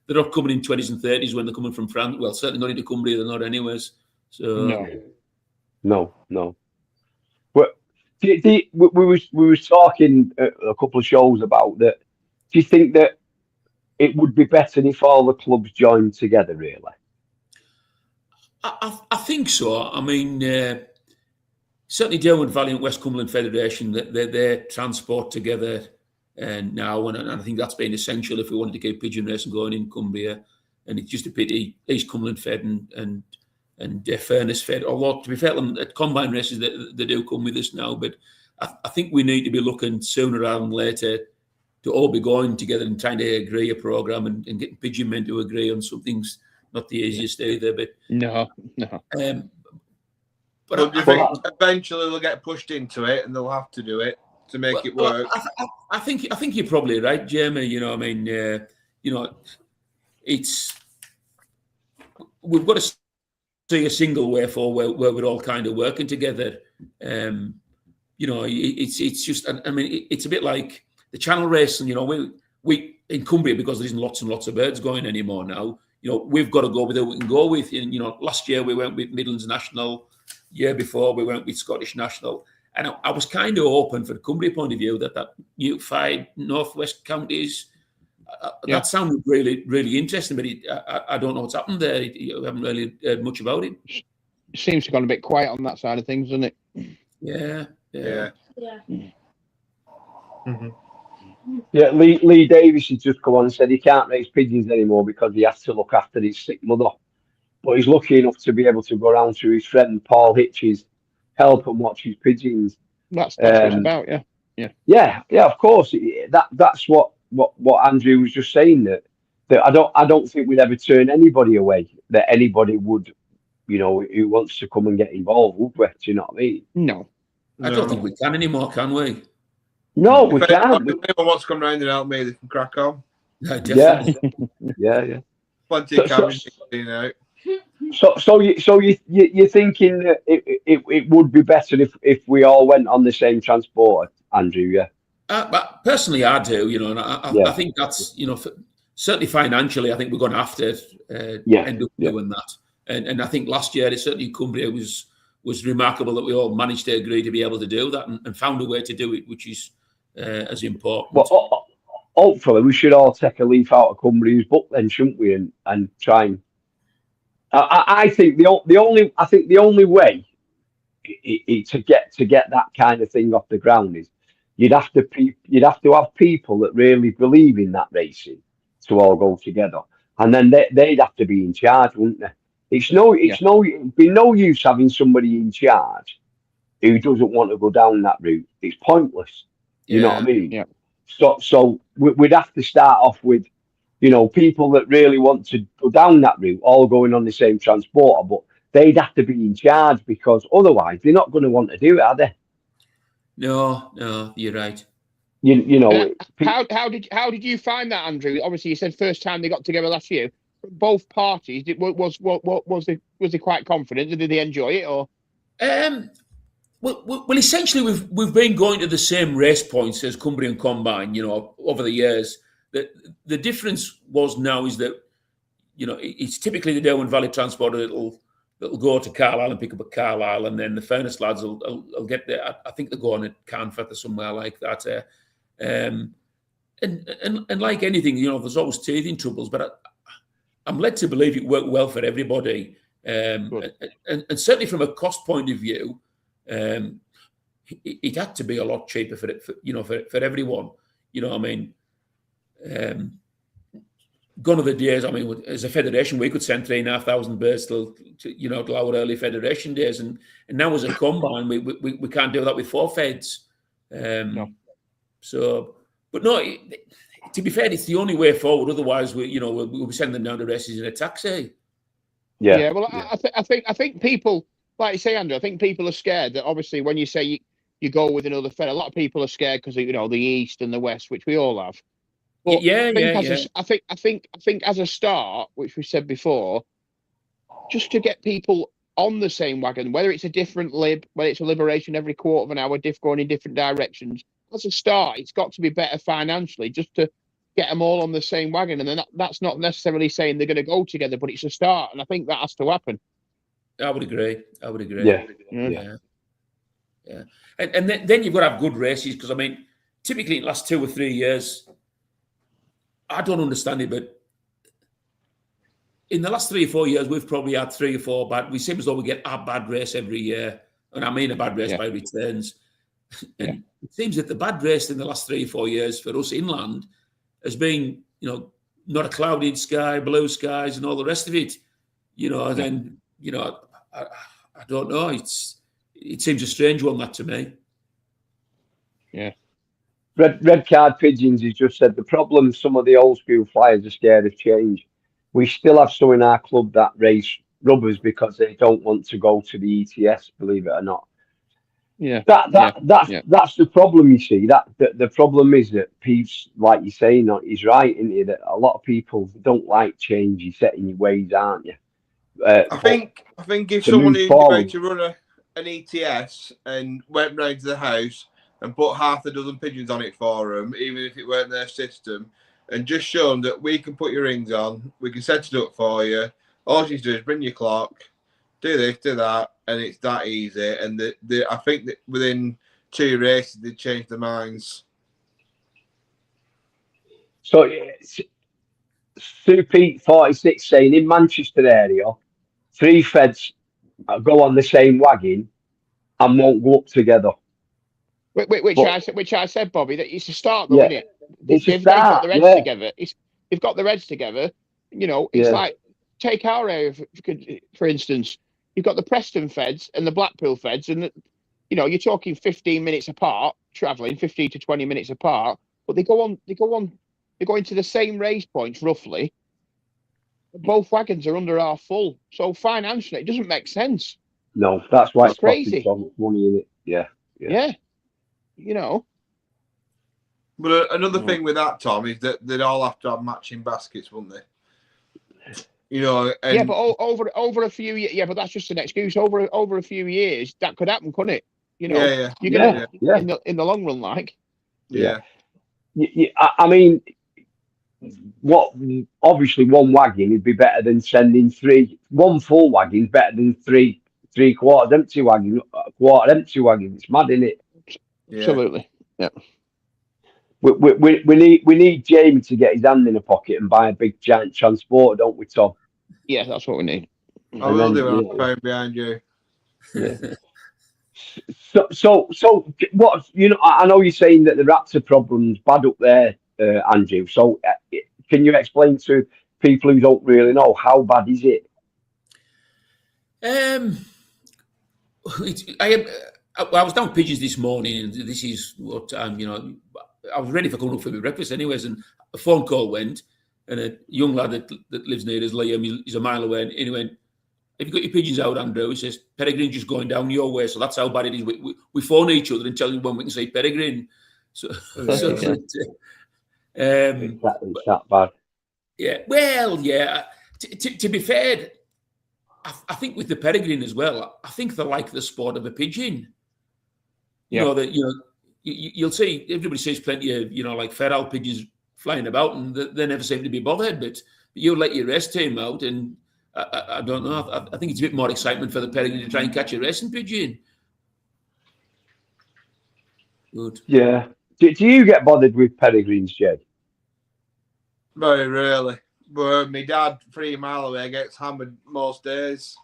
[SPEAKER 4] they're not coming in 20s and 30s when they're coming from France. Well, certainly not into Cumbria, they're not anyways. So
[SPEAKER 2] No. Well, we were talking a couple of shows about that. Do you think that it would be better if all the clubs joined together, really?
[SPEAKER 4] I think so. I mean, certainly Derwent Valley and West Cumberland Federation, they transport together now, and I think that's been essential if we wanted to keep pigeon racing going in Cumbria. And it's just a pity East Cumberland Fed and Furness Fed, although to be fair, at combine races they do come with us now, but I think we need to be looking sooner rather than later to all be going together and trying to agree a programme and getting pigeon men to agree on something's not the easiest either. But
[SPEAKER 3] no.
[SPEAKER 1] But do you think eventually they'll get pushed into it and they'll have to do it to make it work?
[SPEAKER 4] I think you're probably right, Jamie. It's we've got to see a single way forward where we're all kind of working together. It's just, I mean, it's a bit like the channel race, and we in Cumbria, because there isn't lots and lots of birds going anymore now. We've got to go with who we can go with. And last year we went with Midlands National. Year before we went with Scottish National, and I was kind of open for the Cumbria point of view that unified northwest counties. That sounded really, really interesting, but I don't know what's happened there. You haven't really heard much about it.
[SPEAKER 3] It seems to have gone a bit quiet on that side of things, doesn't it?
[SPEAKER 1] Yeah.
[SPEAKER 2] Mm-hmm. Yeah, Lee Davis has just come on and said he can't raise pigeons anymore because he has to look after his sick mother. But he's lucky enough to be able to go around to his friend Paul Hitch's help and watch his pigeons.
[SPEAKER 3] That's what it's about,
[SPEAKER 2] yeah. Of course, that's what Andrew was just saying, that I don't think we'd ever turn anybody away. That anybody would, who wants to come and get involved with. Do you know what I mean?
[SPEAKER 3] No,
[SPEAKER 4] I don't think we can anymore, can we?
[SPEAKER 2] No, we can't.
[SPEAKER 1] If anyone wants to come round and help me, they can crack on.
[SPEAKER 4] No, definitely.
[SPEAKER 2] Yeah.
[SPEAKER 1] Plenty of cameras,
[SPEAKER 2] So you're thinking that it would be better if we all went on the same transport, Andrew? Yeah.
[SPEAKER 4] But personally, I do. And I think that's certainly financially, I think we're going to have to end up doing that. And I think last year, certainly Cumbria was remarkable that we all managed to agree to be able to do that and found a way to do it, which is as important.
[SPEAKER 2] Well, hopefully, we should all take a leaf out of Cumbria's book then, shouldn't we? And try and. I think the only way to get that kind of thing off the ground is you'd have to have people that really believe in that racing to all go together, and then they'd have to be in charge, wouldn't they? It'd be no use having somebody in charge who doesn't want to go down that route. It's pointless. You know what I mean?
[SPEAKER 3] Yeah.
[SPEAKER 2] So we'd have to start off with. People that really want to go down that route, all going on the same transporter, but they'd have to be in charge because otherwise they're not going to want to do it, are they?
[SPEAKER 4] No, you're right.
[SPEAKER 3] How did you find that, Andrew? Obviously, you said first time they got together last year. Both parties, was they quite confident? Did they enjoy it or?
[SPEAKER 4] Well, essentially, we've been going to the same race points as Cumbria and Combine, over the years. The difference now is that, it's typically the Derwent Valley transporter that'll go to Carlisle and pick up at Carlisle, and then the Furness lads will get there. I think they go on at Carnforth or somewhere like that. And like anything, there's always teething troubles, but I'm led to believe it worked well for everybody. And certainly from a cost point of view, it had to be a lot cheaper for everyone. I mean. Gone are the days. I mean, as a federation, we could send 3,500 birds to our early federation days, and now as a combine, we can't do that with 4 feds.
[SPEAKER 3] No.
[SPEAKER 4] So, but no. To be fair, it's the only way forward. Otherwise, we'll send them down to races in a taxi.
[SPEAKER 3] Yeah. Well, I think people like you say, Andrew, I think people are scared that obviously when you say you go with another fed, a lot of people are scared because you know the east and the west, which we all have. But I think as a start, which we said before, just to get people on the same wagon, whether it's a different lib, whether it's a liberation every quarter of an hour, going in different directions. As a start, it's got to be better financially, just to get them all on the same wagon. And then that's not necessarily saying they're going to go together, but it's a start, and I think that has to happen.
[SPEAKER 4] I would agree.
[SPEAKER 2] Yeah.
[SPEAKER 4] And then you've got to have good races, because I mean, typically in the last 2 or 3 years, I don't understand it, but in the last 3 or 4 years, we've probably had 3 or 4 bad. We seem as though we get a bad race every year, and I mean a bad race by returns. And it seems that the bad race in the last 3 or 4 years for us inland has been, you know, not a clouded sky, blue skies, and all the rest of it. You know, and then, you know, I don't know. It seems a strange one, that, to me.
[SPEAKER 3] Yeah.
[SPEAKER 2] Red Card Pigeons has just said the problem some of the old school flyers are scared of change. We still have some in our club that race rubbers because they don't want to go to the ETS, believe it or not.
[SPEAKER 3] Yeah.
[SPEAKER 2] That's the problem, you see. The problem is that Pete's, like you're saying, he's right, isn't he? That a lot of people don't like change. You're set in your ways, aren't you?
[SPEAKER 1] I think if someone who's about to run an ETS and went round to the house and put half a dozen pigeons on it for them, even if it weren't their system, and just show them that we can put your rings on, we can set it up for you. All you do is bring your clock, do this, do that, and it's that easy. And I think that within 2 races, they changed their minds.
[SPEAKER 2] So, Sue Pete 46 saying in Manchester area, 3 feds go on the same wagon and won't go up together.
[SPEAKER 3] Which I said, Bobby, that it's a start, though, isn't it? They've got the heads together. They've got their heads together. You know, it's like, take our area, for instance. You've got the Preston feds and the Blackpool feds, and, you know, you're talking 15 minutes apart, travelling 15 to 20 minutes apart, but they go into the same race points, roughly. Both wagons are under half full. So financially, it doesn't make sense.
[SPEAKER 2] No, that's why it's
[SPEAKER 3] crazy.
[SPEAKER 2] So much money in it. Yeah.
[SPEAKER 3] You know.
[SPEAKER 1] But another thing with that, Tom, is that they'd all have to have matching baskets, wouldn't they? You know. And...
[SPEAKER 3] but over a few years, but that's just an excuse. Over a few years, that could happen, couldn't it? You know. You're gonna in the long run, like.
[SPEAKER 2] Yeah. I mean, obviously one wagon would be better than sending 3. One full wagon is better than 3 quarters empty wagon. A quarter empty wagon. It's mad, isn't it?
[SPEAKER 1] Yeah.
[SPEAKER 3] Absolutely. Yeah.
[SPEAKER 2] We need Jamie to get his hand in a pocket and buy a big giant transporter, don't we, Tom?
[SPEAKER 3] Yeah, that's what we need.
[SPEAKER 1] I will do when I'm phone behind you.
[SPEAKER 2] Yeah. So what, you know, I know you're saying that the raptor problem's bad up there, Andrew. So can you explain to people who don't really know how bad is it?
[SPEAKER 4] I was down Pigeons this morning, and this is what time, you know, I was ready for going up for my breakfast anyways, and a phone call went, and a young lad that lives near us, Liam, he's a mile away, and he went, "Have you got your pigeons out, Andrew?" He says, "Peregrine's just going down your way." So that's how bad it is. We phone each other and tell you when we can say Peregrine. So
[SPEAKER 2] It's that bad.
[SPEAKER 4] Yeah. Well, yeah. To be fair, I think with the Peregrine as well, I think they're like the sport of a pigeon. You know, that, you know, you'll see, everybody sees plenty of, you know, like feral pigeons flying about, and they never seem to be bothered, but you let your race team out, and I don't know, I think it's a bit more excitement for the Peregrine to try and catch a racing pigeon. Good.
[SPEAKER 2] Yeah. Do you get bothered with peregrines, Jed?
[SPEAKER 1] Very rarely. But my dad, 3 mile away, gets hammered most days.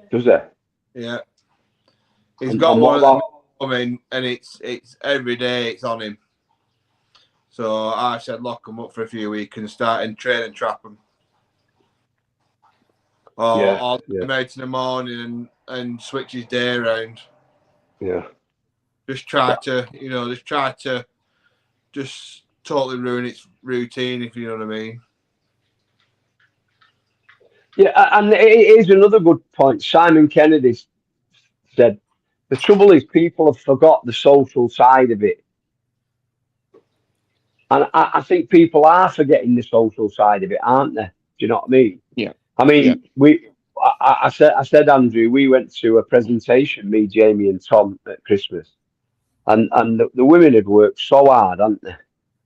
[SPEAKER 2] Does it?
[SPEAKER 1] Yeah. He's got one of them coming, and it's every day it's on him. So I said lock him up for a few weeks and start and train and trap him. Or I'll get him out in the morning and switch his day around.
[SPEAKER 2] Yeah.
[SPEAKER 1] Just try to totally ruin its routine, if you know what I mean.
[SPEAKER 2] Yeah, and it is another good point. Simon Kennedy said, the trouble is people have forgot the social side of it. And I think people are forgetting the social side of it, aren't they? Do you know what I mean?
[SPEAKER 3] Yeah.
[SPEAKER 2] I mean, I said, Andrew, we went to a presentation, me, Jamie, and Tom at Christmas, and the women had worked so hard, hadn't they?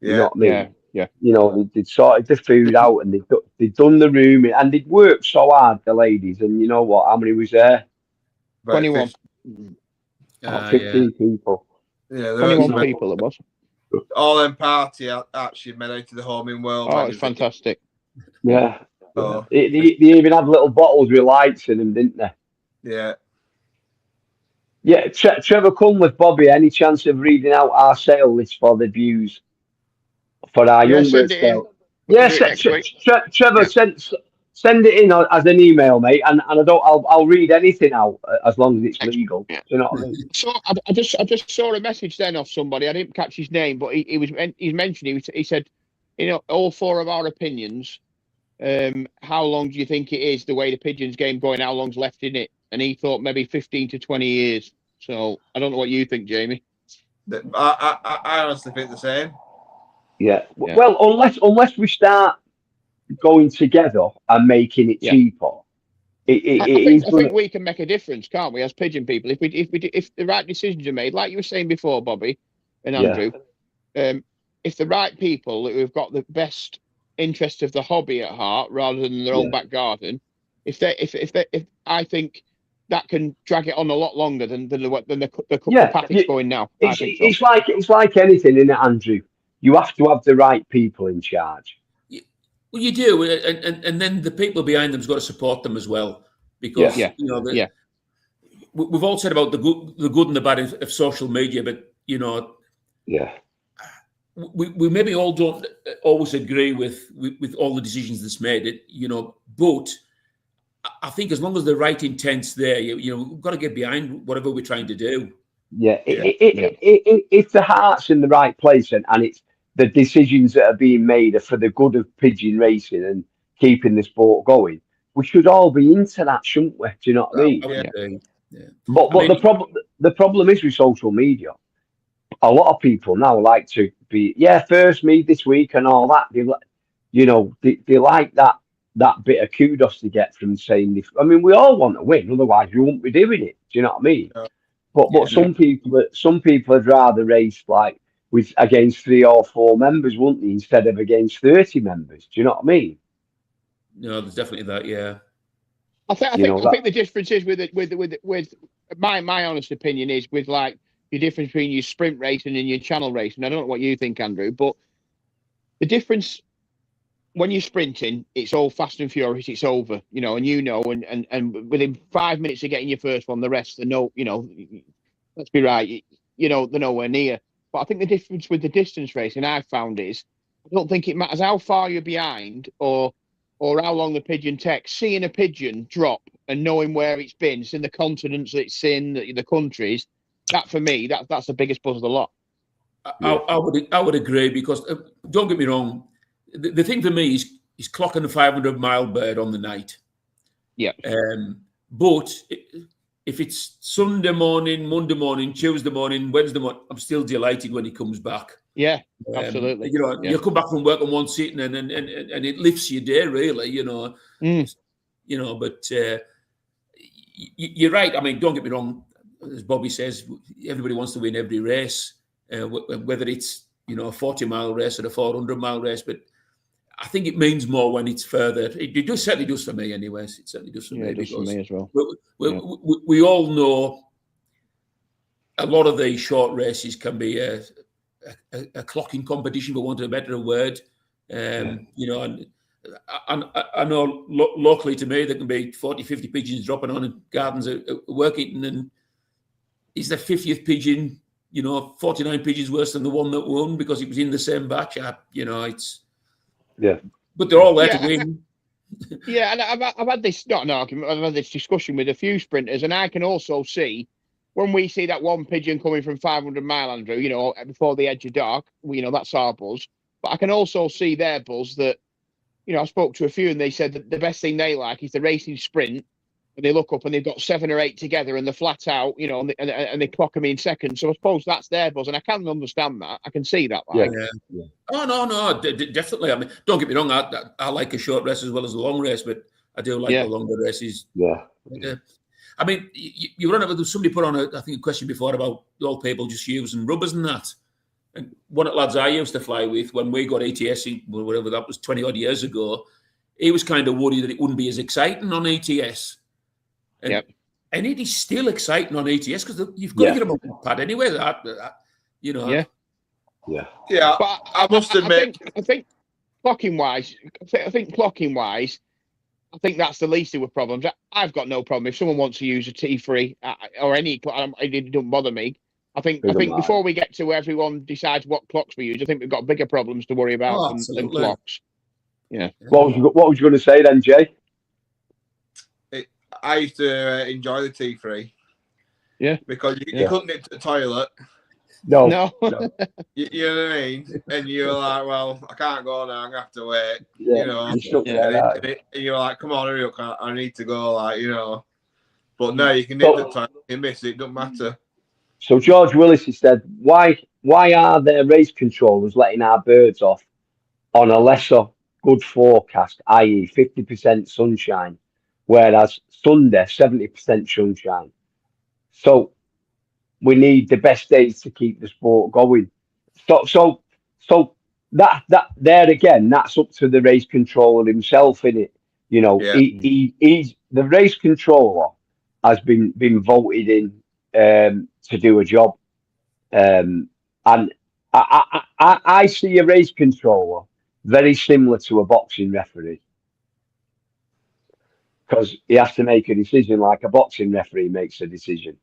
[SPEAKER 2] You know what I mean?
[SPEAKER 3] Yeah.
[SPEAKER 2] You know, they'd sorted the food out, and they'd done the room, and they'd worked so hard, the ladies. And you know what? How many was there?
[SPEAKER 3] 21.
[SPEAKER 2] About 15 people.
[SPEAKER 1] Yeah,
[SPEAKER 3] 21 people it was.
[SPEAKER 1] All them party actually made out to the Home in World.
[SPEAKER 3] Oh, it's fantastic.
[SPEAKER 2] Yeah.
[SPEAKER 1] Oh.
[SPEAKER 2] They even had little bottles with lights in them, didn't they?
[SPEAKER 1] Yeah.
[SPEAKER 2] Yeah, Trevor Cunliffe, Bobby, any chance of reading out our sale list for the views for our young birds sale? Yeah, Trevor, send it in as an email, mate, and I'll read anything out as long as it's legal. Do you know what I mean?
[SPEAKER 3] So I just saw a message then off somebody. I didn't catch his name, but he's mentioned. He said, you know, all four of our opinions. How long do you think it is the way the Pigeons game going? How long's left in it? And he thought maybe 15 to 20 years. So I don't know what you think, Jamie.
[SPEAKER 1] I honestly think the same.
[SPEAKER 2] Yeah. Well, unless we start going together and making it cheaper, I
[SPEAKER 3] think we can make a difference, can't we, as Pigeon people? If the right decisions are made, like you were saying before, Bobby and Andrew, if the right people who've got the best interest of the hobby at heart rather than their own back garden, if I think that can drag it on a lot longer than the path it's going now.
[SPEAKER 2] It's like anything, isn't it, Andrew? You have to have the right people in charge.
[SPEAKER 4] Well, you do, and then the people behind them's got to support them as well, because you know we've all said about the good and the bad of social media, but you know, we maybe all don't always agree with all the decisions that's made. It, you know, but I think as long as the right intent's there, you know, we've got to get behind whatever we're trying to do.
[SPEAKER 2] If the heart's in the right place and it's the decisions that are being made are for the good of pigeon racing and keeping the sport going, we should all be into that, shouldn't we? Do you know what I mean? But the problem is with social media. A lot of people now like to be first me this week and all that. They like that bit of kudos to get from saying this. I mean, we all want to win, otherwise we won't be doing it. Do you know what I mean? But some people would rather race like against 3 or 4 members, wouldn't they, instead of against 30 members? Do you know what I mean?
[SPEAKER 4] No, there's definitely that. Yeah.
[SPEAKER 3] I think the difference is with my honest opinion is with like the difference between your sprint racing and your channel racing. I don't know what you think, Andrew, but the difference when you're sprinting, it's all fast and furious. It's over, you know, and within 5 minutes of getting your first one, the rest are let's be right, you know, they're nowhere near. But I think the difference with the distance racing I've found is I don't think it matters how far you're behind or how long the pigeon takes. Seeing a pigeon drop and knowing where it's been, it's in the continents that it's in, the countries. That for me, that's the biggest buzz of the lot.
[SPEAKER 4] I would agree, because don't get me wrong, the thing for me is clocking a 500-mile bird on the night.
[SPEAKER 3] Yeah.
[SPEAKER 4] But if it's Sunday morning, Monday morning, Tuesday morning, Wednesday morning, I'm still delighted when he comes back.
[SPEAKER 3] Yeah, absolutely.
[SPEAKER 4] You know, you come back from work on one sitting and it lifts your day, really. You know, you know. But you're right. I mean, don't get me wrong. As Bobby says, everybody wants to win every race, whether it's a 40-mile race or a 400-mile race. But I think it means more when it's further. It certainly does for me, anyways. It certainly does for me.
[SPEAKER 3] It does for me as well.
[SPEAKER 4] We all know a lot of these short races can be a clocking competition, for want of a better word. You know, and I know locally to me there can be 40, 50 pigeons dropping on and gardens are working, and is the 50th pigeon, 49 pigeons worse than the one that won because it was in the same batch? It's but they're all there to win.
[SPEAKER 3] Yeah, and I've had this not an argument. I've had this discussion with a few sprinters, and I can also see when we see that one pigeon coming from 500 mile, Andrew, before the edge of dark, that's our buzz. But I can also see their buzz that, I spoke to a few and they said that the best thing they like is the racing sprint and they look up and they've got 7 or 8 together and they're flat out, you know, and they clock them in seconds. So I suppose that's their buzz, and I can understand that. I can see that. Like,
[SPEAKER 4] yeah. Oh no, definitely. I mean, don't get me wrong. I like a short race as well as a long race, but I do like the longer races.
[SPEAKER 2] Yeah.
[SPEAKER 4] I mean, you run over. Somebody put on I think a question before about all people just using rubbers and that. And one of the lads I used to fly with when we got ATS, whatever that was 20 odd years ago, he was kind of worried that it wouldn't be as exciting on ATS. And it is still exciting on ATS because you've got to get them on the pad anyway. You know.
[SPEAKER 2] Yeah.
[SPEAKER 1] But I must admit,
[SPEAKER 3] I think clocking wise, I think that's the least of the problems. I've got no problem if someone wants to use a T3 or any. It doesn't bother me. I think before we get to everyone decides what clocks we use, I think we've got bigger problems to worry about than clocks. Yeah.
[SPEAKER 2] What was you going to say then, Jay?
[SPEAKER 1] I used to enjoy the T3.
[SPEAKER 3] Yeah.
[SPEAKER 1] Because you couldn't get to the toilet.
[SPEAKER 2] No.
[SPEAKER 1] You know what I mean? And you're like, well, I can't go now. I'm going to have to wait.
[SPEAKER 2] Yeah.
[SPEAKER 1] You know? And you're like, come on, hurry up. I need to go, like, you know. But no, you can hit the toilet. You miss it. It doesn't matter.
[SPEAKER 2] So George Willis has said, why are there race controllers letting our birds off on a lesser good forecast, i.e. 50% sunshine, whereas Sunday, 70% sunshine? So we need the best days to keep the sport going. So that there again, that's up to the race controller himself, innit? You know, he's the race controller has been voted in to do a job, and I see a race controller very similar to a boxing referee, because he has to make a decision like a boxing referee makes a decision.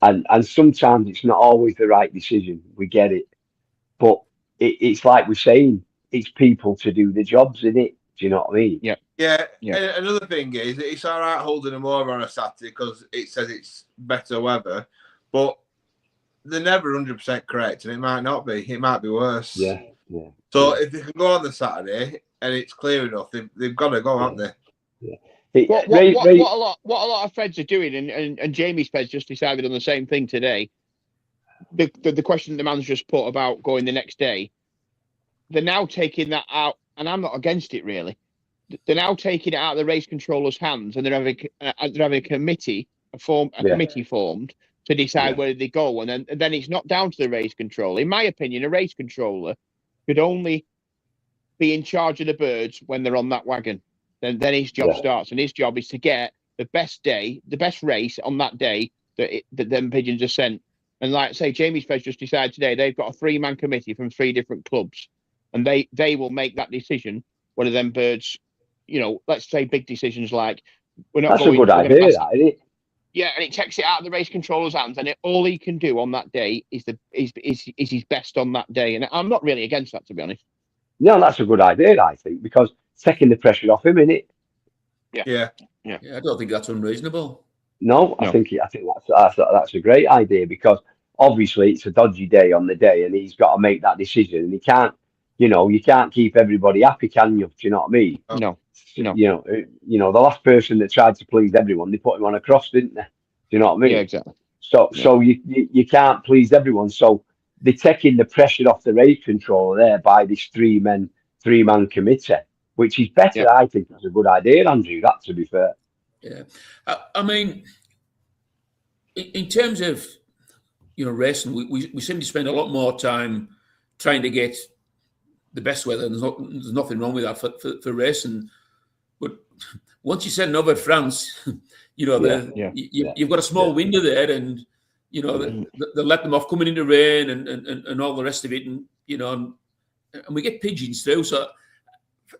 [SPEAKER 2] And sometimes it's not always the right decision. We get it. But it's like we're saying, it's people to do the jobs, isn't it? Do you know what I mean?
[SPEAKER 1] Yeah. And another thing is, it's all right holding them over on a Saturday because it says it's better weather, but they're never 100% correct, and it might not be. It might be worse.
[SPEAKER 2] Yeah.
[SPEAKER 1] So if they can go on the Saturday and it's clear enough, they've got to go, haven't they?
[SPEAKER 2] Yeah.
[SPEAKER 3] What a lot of feds are doing, and Jamie's feds just decided on the same thing today. The question the man's just put about going the next day, they're now taking that out, and I'm not against it really. They're now taking it out of the race controller's hands, and they're having a committee, committee formed to decide where they go, and then it's not down to the race controller. In my opinion, a race controller could only be in charge of the birds when they're on that wagon. Then his job starts, and his job is to get the best day, the best race on that day that them pigeons are sent. And like I say, Jamie's Feds just decided today they've got a 3-man committee from 3 different clubs, and they will make that decision whether them birds, you know, let's say big decisions like we're not. That's going, a good idea, isn't it? Yeah, and it takes it out of the race controller's hands, and all he can do on that day is his best on that day. And I'm not really against that, to be honest.
[SPEAKER 2] No, that's a good idea, I think, because taking the pressure off him, innit?
[SPEAKER 1] Yeah.
[SPEAKER 4] I don't think that's unreasonable.
[SPEAKER 2] No, I think that's a great idea, because obviously it's a dodgy day on the day, and he's got to make that decision, and he can't, you can't keep everybody happy, can you? Do you know what I mean?
[SPEAKER 3] No.
[SPEAKER 2] You know, the last person that tried to please everyone, they put him on a cross, didn't they? Do you know what I mean?
[SPEAKER 3] Yeah, exactly.
[SPEAKER 2] So you can't please everyone. So they're taking the pressure off the race controller there by this 3-man committee, which is better. Yeah. I think it's a good idea, Andrew. That, to be fair.
[SPEAKER 4] Yeah, I mean, in terms of racing, we seem to spend a lot more time trying to get the best weather. There's nothing wrong with that for racing, but once you send over France, you've got a small window there, and they let them off coming into rain and all the rest of it, and and we get pigeons through. So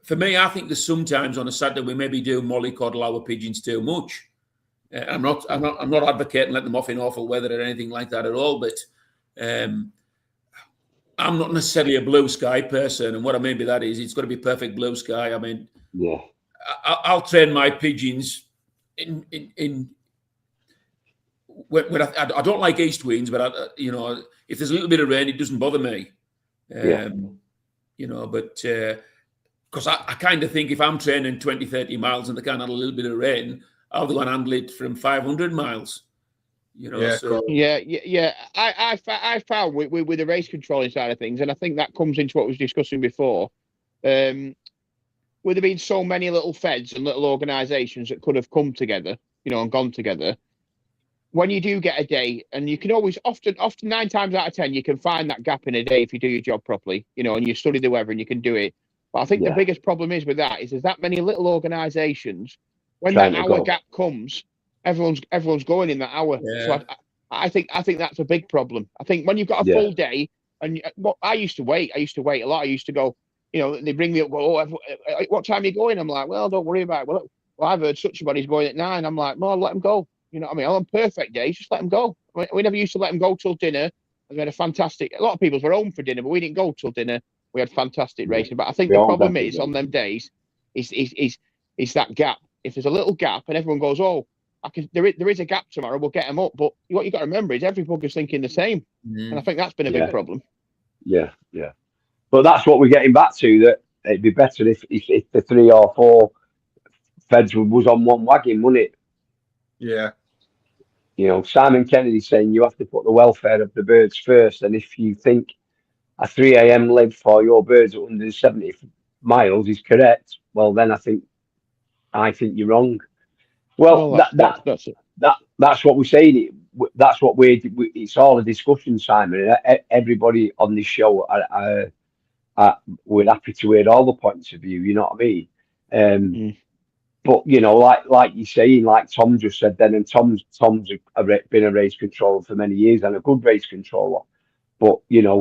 [SPEAKER 4] for me, I think there's sometimes on a Saturday we maybe do mollycoddle our pigeons too much. I'm not advocating letting them off in awful weather or anything like that at all, but I'm not necessarily a blue sky person, and what I mean by that is it's got to be perfect blue sky. I mean, I'll train my pigeons in when I don't like east winds, but if there's a little bit of rain, it doesn't bother me. But because I kind of think if I'm training 20, 30 miles and they can't have a little bit of rain, how they want to handle it from 500 miles. You know,
[SPEAKER 1] Yeah,
[SPEAKER 4] so
[SPEAKER 1] cool.
[SPEAKER 3] Yeah. I found with the race controlling side of things, and I think that comes into what we was discussing before. With there being so many little feds and little organisations that could have come together, and gone together. When you do get a day, and you can always often 9 times out of 10 you can find that gap in a day if you do your job properly, and you study the weather and you can do it. But I think the biggest problem is with that is there's that many little organisations. When that hour gap comes, everyone's going in that hour.
[SPEAKER 4] Yeah.
[SPEAKER 3] So I think that's a big problem. I think when you've got a full day, and I used to wait a lot. I used to go, they bring me up, what time are you going? I'm like, well, don't worry about it. Well, I've heard such a body's going at 9. I'm like, well, let them go. You know what I mean? On perfect days, just let them go. We never used to let them go till dinner. And we had a lot of people were home for dinner, but we didn't go till dinner. We had fantastic racing. But I think the problem is on them days is that gap. If there's a little gap and everyone goes, there is a gap tomorrow, we'll get them up. But what you got to remember is every bugger's thinking the same. And I think that's been a big problem.
[SPEAKER 2] Yeah. But that's what we're getting back to, that it'd be better if the 3 or 4 feds was on one wagon, wouldn't it?
[SPEAKER 1] Yeah.
[SPEAKER 2] Simon Kennedy saying you have to put the welfare of the birds first, and if you think a 3 a.m. live for your birds at 170 miles is correct, well then I think you're wrong. Well, that's what we're saying. That's what it's all a discussion, Simon. Everybody on this show we're happy to hear all the points of view. You know what I mean? But like you're saying, like Tom just said then, and Tom's been a race controller for many years and a good race controller. But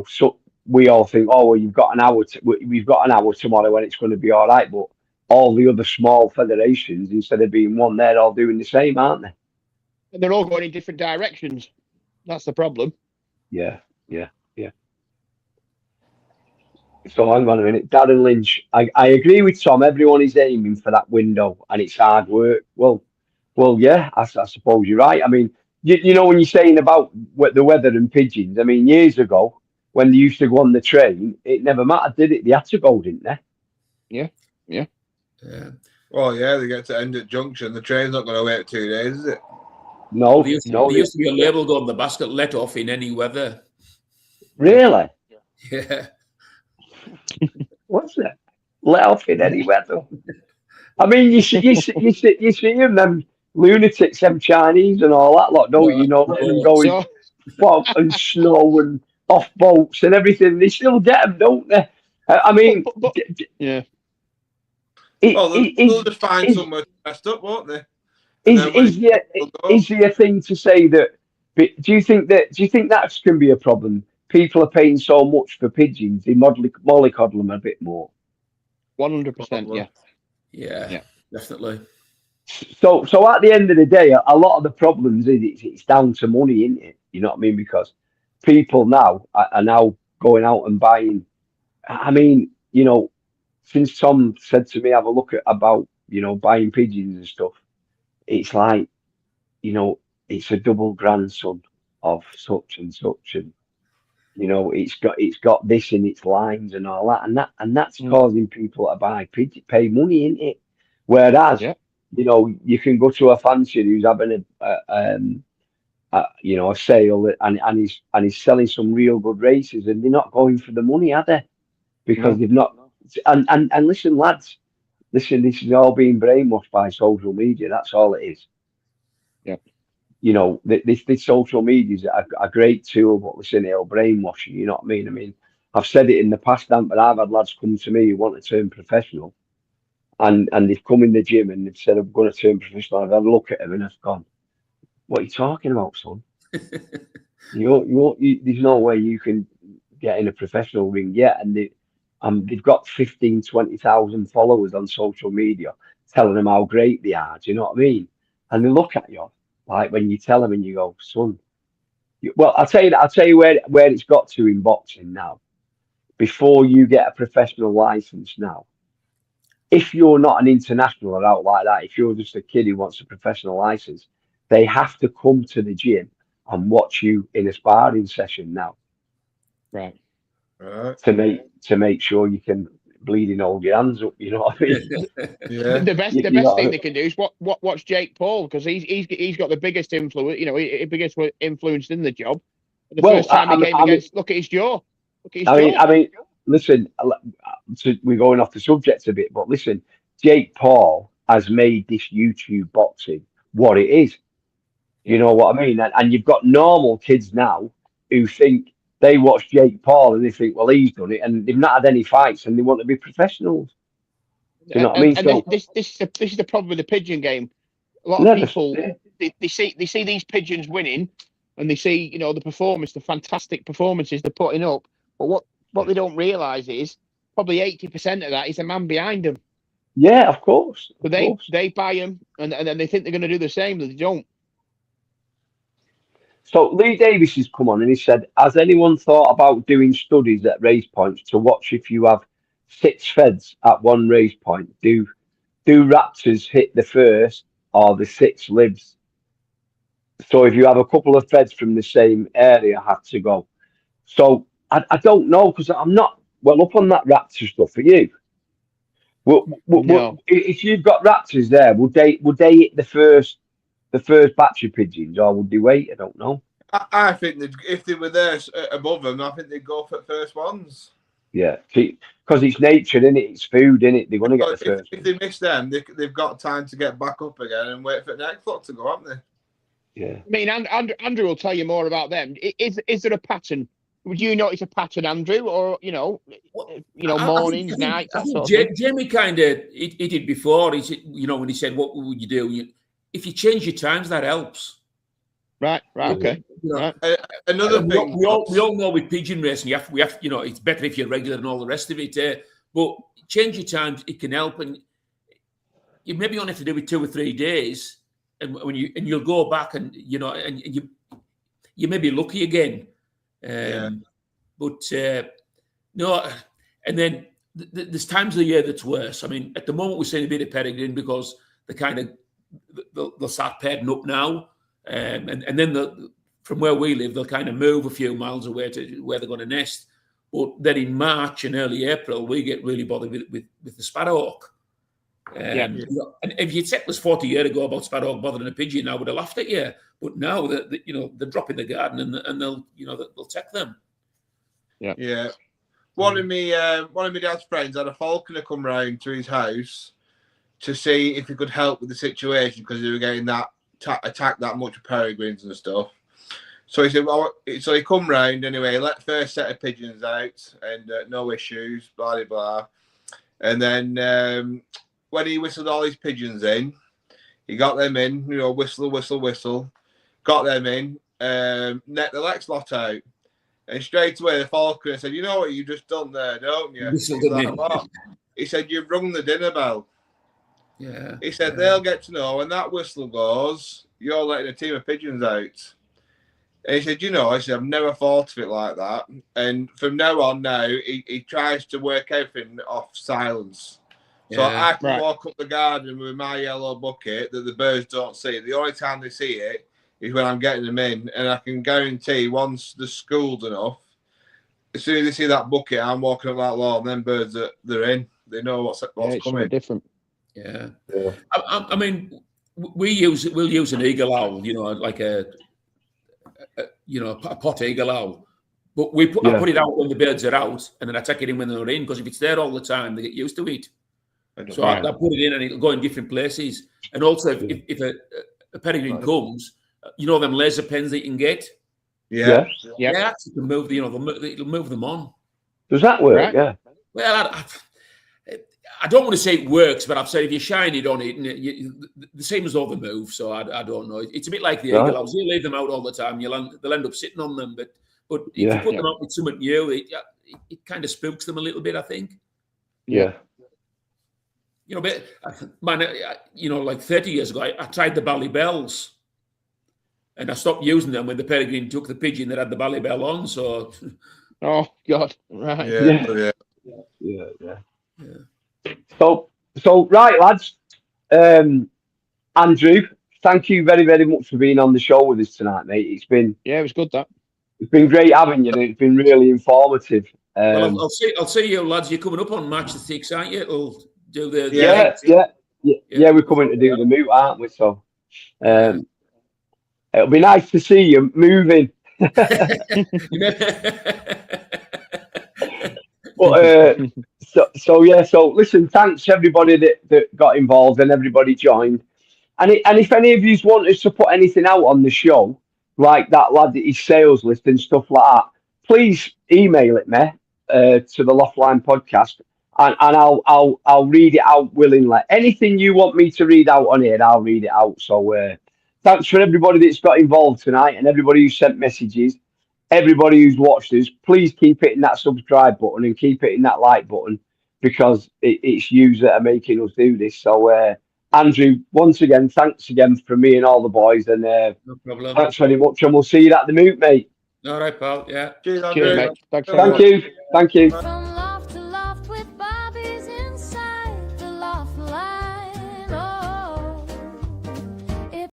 [SPEAKER 2] so we all think, well, you've got an hour. We've got an hour tomorrow when it's going to be all right. But all the other small federations, instead of being one, they're all doing the same, aren't they?
[SPEAKER 3] And they're all going in different directions. That's the problem.
[SPEAKER 2] Yeah. So hang on a minute, Darren Lynch. I agree with Tom. Everyone is aiming for that window, and it's hard work. Well, yeah. I suppose you're right. I mean, when you're saying about the weather and pigeons. I mean, years ago when they used to go on the train, it never mattered, did it? They had to go, didn't they?
[SPEAKER 3] Yeah.
[SPEAKER 1] Well, yeah, they get to end at junction. The train's not going to wait 2 days, is it?
[SPEAKER 2] No.
[SPEAKER 4] There used to be a label on the basket, let off in any weather.
[SPEAKER 2] Really?
[SPEAKER 4] Yeah.
[SPEAKER 2] What's that? Let off in any weather. I mean, you see them lunatics, them Chinese and all that lot, don't you? Them going fog and snow and off boats and everything. They still get them, don't they? I mean,
[SPEAKER 3] yeah.
[SPEAKER 1] They'll just find somewhere messed up, won't they?
[SPEAKER 2] Is there a thing to say that? Do you think that can be a problem? People are paying so much for pigeons, they mollycoddle them a bit more.
[SPEAKER 3] 100%,
[SPEAKER 4] yeah, definitely.
[SPEAKER 2] So at the end of the day, a lot of the problems is it's down to money, isn't it? You know what I mean? Because people now are now going out and buying. I mean, since Tom said to me, have a look at about buying pigeons and stuff. It's like, it's a double grandson of such and such, and it's got this in its lines and all that, and that's causing people to pay money, isn't it? Whereas, you can go to a fancier who's having a sale and he's selling some real good races, and they're not going for the money, are they? Because they've not. And listen, lads, this is all being brainwashed by social media. That's all it is. This social media is a great tool, but listen, it'll brainwash you. You know what I mean? I mean, I've said it in the past, but I've had lads come to me who want to turn professional, and they've come in the gym and they've said, I'm going to turn professional. I've had a look at them and I've gone, what are you talking about, son? There's no way you can get in a professional ring yet. And they've got 15, 20,000 followers on social media telling them how great they are. Do you know what I mean? And they look at you. Like when you tell them and you go, son, I'll tell you where it's got to in boxing now. Before you get a professional license now, if you're not an international or out like that, if you're just a kid who wants a professional license, they have to come to the gym and watch you in a sparring session now.
[SPEAKER 3] Right.
[SPEAKER 2] To make sure you can bleeding hold your hands up. You know what I mean?
[SPEAKER 1] Yeah.
[SPEAKER 3] The best
[SPEAKER 2] You know,
[SPEAKER 3] thing they can do is watch Jake Paul, because he's got the biggest influence. You know, biggest influence in the job. The first time he came against, look at his jaw. Look at his jaw.
[SPEAKER 2] I mean, listen, we're going off the subject a bit, but listen, Jake Paul has made this YouTube boxing what it is. You know what I mean? And you've got normal kids now who think they watch Jake Paul and they think, well, he's done it, and they've not had any fights and they want to be professionals. You know what I mean?
[SPEAKER 3] And
[SPEAKER 2] So
[SPEAKER 3] this is the problem with the pigeon game. A lot of people they see these pigeons winning, and they see, you know, the fantastic performances they're putting up. But what they don't realise is probably 80% of that is the man behind them.
[SPEAKER 2] Yeah, of course.
[SPEAKER 3] But they buy them, and then they think they're going to do the same, but they don't.
[SPEAKER 2] So Lee Davis has come on and he said, has anyone thought about doing studies at race points to watch if you have 6 feds at one race point? Do raptors hit the first or the 6 lives? So if you have a couple of feds from the same area have to go. So I don't know, because I'm not well up on that raptor stuff. For you?
[SPEAKER 3] No.
[SPEAKER 2] If you've got raptors there, would they hit the first batch of pigeons, or would they wait? I don't know.
[SPEAKER 1] I think that if they were there above them, I think they'd go for the first ones.
[SPEAKER 2] Yeah, because it's nature, isn't it? It's food, isn't it? They're going to get the first.
[SPEAKER 1] If they miss them, they've got time to get back up again and wait for the next lot to go, haven't they?
[SPEAKER 2] Yeah.
[SPEAKER 3] I mean, Andrew will tell you more about them. Is there a pattern? Would you notice a pattern, Andrew, or mornings, nights, that sort of thing?
[SPEAKER 4] Jamie kind of he did before. He said, when he said, "What would you do?" If you change your times, that helps.
[SPEAKER 3] Right, okay. Right.
[SPEAKER 1] Another thing,
[SPEAKER 4] we all know with pigeon racing, you have it's better if you're regular and all the rest of it. But change your times, it can help, and you maybe only have to do it 2 or 3 days, and you'll go back and you may be lucky again. But no, and then there's times of the year that's worse. I mean, at the moment we're seeing a bit of peregrine because they'll start pairing up now, and then from where we live they'll kind of move a few miles away to where they're going to nest. But then in March and early April we get really bothered with the sparrowhawk. And if you'd said it was 40 years ago about sparrowhawk bothering a pigeon, I would have laughed at you. But now they're dropping the garden and they'll take them.
[SPEAKER 1] Yeah. One of my dad's friends had a falconer come round to his house to see if he could help with the situation because they were getting that attacked that much with peregrines and stuff. So he said, so he come round anyway, let first set of pigeons out and no issues, blah blah blah. And then when he whistled all his pigeons in, he got them in, whistle. Got them in, net the next lot out. And straight away the falconer said, you know what you've just done there, don't you? He said, you've rung the dinner bell.
[SPEAKER 4] Yeah.
[SPEAKER 1] He said, they'll get to know when that whistle goes, you're letting a team of pigeons out. And he said, I've never thought of it like that. And from now on he tries to work everything off silence. So I can walk up the garden with my yellow bucket that the birds don't see. The only time they see it is when I'm getting them in, and I can guarantee once they're schooled enough, as soon as they see that bucket, I'm walking up that lawn, then birds they're in. They know what's coming.
[SPEAKER 3] Different.
[SPEAKER 4] Yeah. I mean, we'll use an eagle owl, like a pot eagle owl, but I put it out when the birds are out, and then I take it in when they're in, because if it's there all the time, they get used to it. So I put it in, and it'll go in different places. And also, if a peregrine comes, them laser pens that you can get.
[SPEAKER 3] Yeah.
[SPEAKER 4] They actually can move it'll move them on.
[SPEAKER 2] Does that work?
[SPEAKER 3] Right.
[SPEAKER 2] Yeah.
[SPEAKER 4] Well, I don't want to say it works, but I've said if you shine it on it, and the same as all the move. So I don't know. It's a bit like the eagle owls. You leave them out all the time, they'll end up sitting on them. But if you put them out with something new, it kind of spooks them a little bit, I think.
[SPEAKER 2] Yeah.
[SPEAKER 4] But man, like 30 years ago, I tried the bally bells, and I stopped using them when the peregrine took the pigeon that had the bally bell on. So,
[SPEAKER 3] oh God, right?
[SPEAKER 2] Yeah. So right, lads. Andrew, thank you very, very much for being on the show with us tonight, mate. It was good. It's been great having you. And it's been really informative.
[SPEAKER 4] Well, I'll see you lads. You're coming up on March the 6th, aren't you? We'll do the
[SPEAKER 2] yeah. We're coming to do the moot, aren't we? So it'll be nice to see you moving. But so listen, thanks everybody that got involved and everybody joined. And if any of you want us to put anything out on the show, like that lad, his sales list and stuff like that, please email it me to the Loftline podcast, and I'll read it out willingly. Anything you want me to read out on here, I'll read it out. So thanks for everybody that's got involved tonight and everybody who sent messages, everybody who's watched us. Please keep hitting that subscribe button and keep hitting that like button, because it's you that are making us do this. So Andrew, once again, thanks again from me and all the boys, and
[SPEAKER 4] no problem.
[SPEAKER 2] Thanks very much, and we'll see you at the moot, mate.
[SPEAKER 4] All right, pal. Yeah.
[SPEAKER 1] Cheers, Andrew.
[SPEAKER 3] Cheers, mate. Thanks very
[SPEAKER 2] Thank
[SPEAKER 3] much.
[SPEAKER 2] you. Thank you.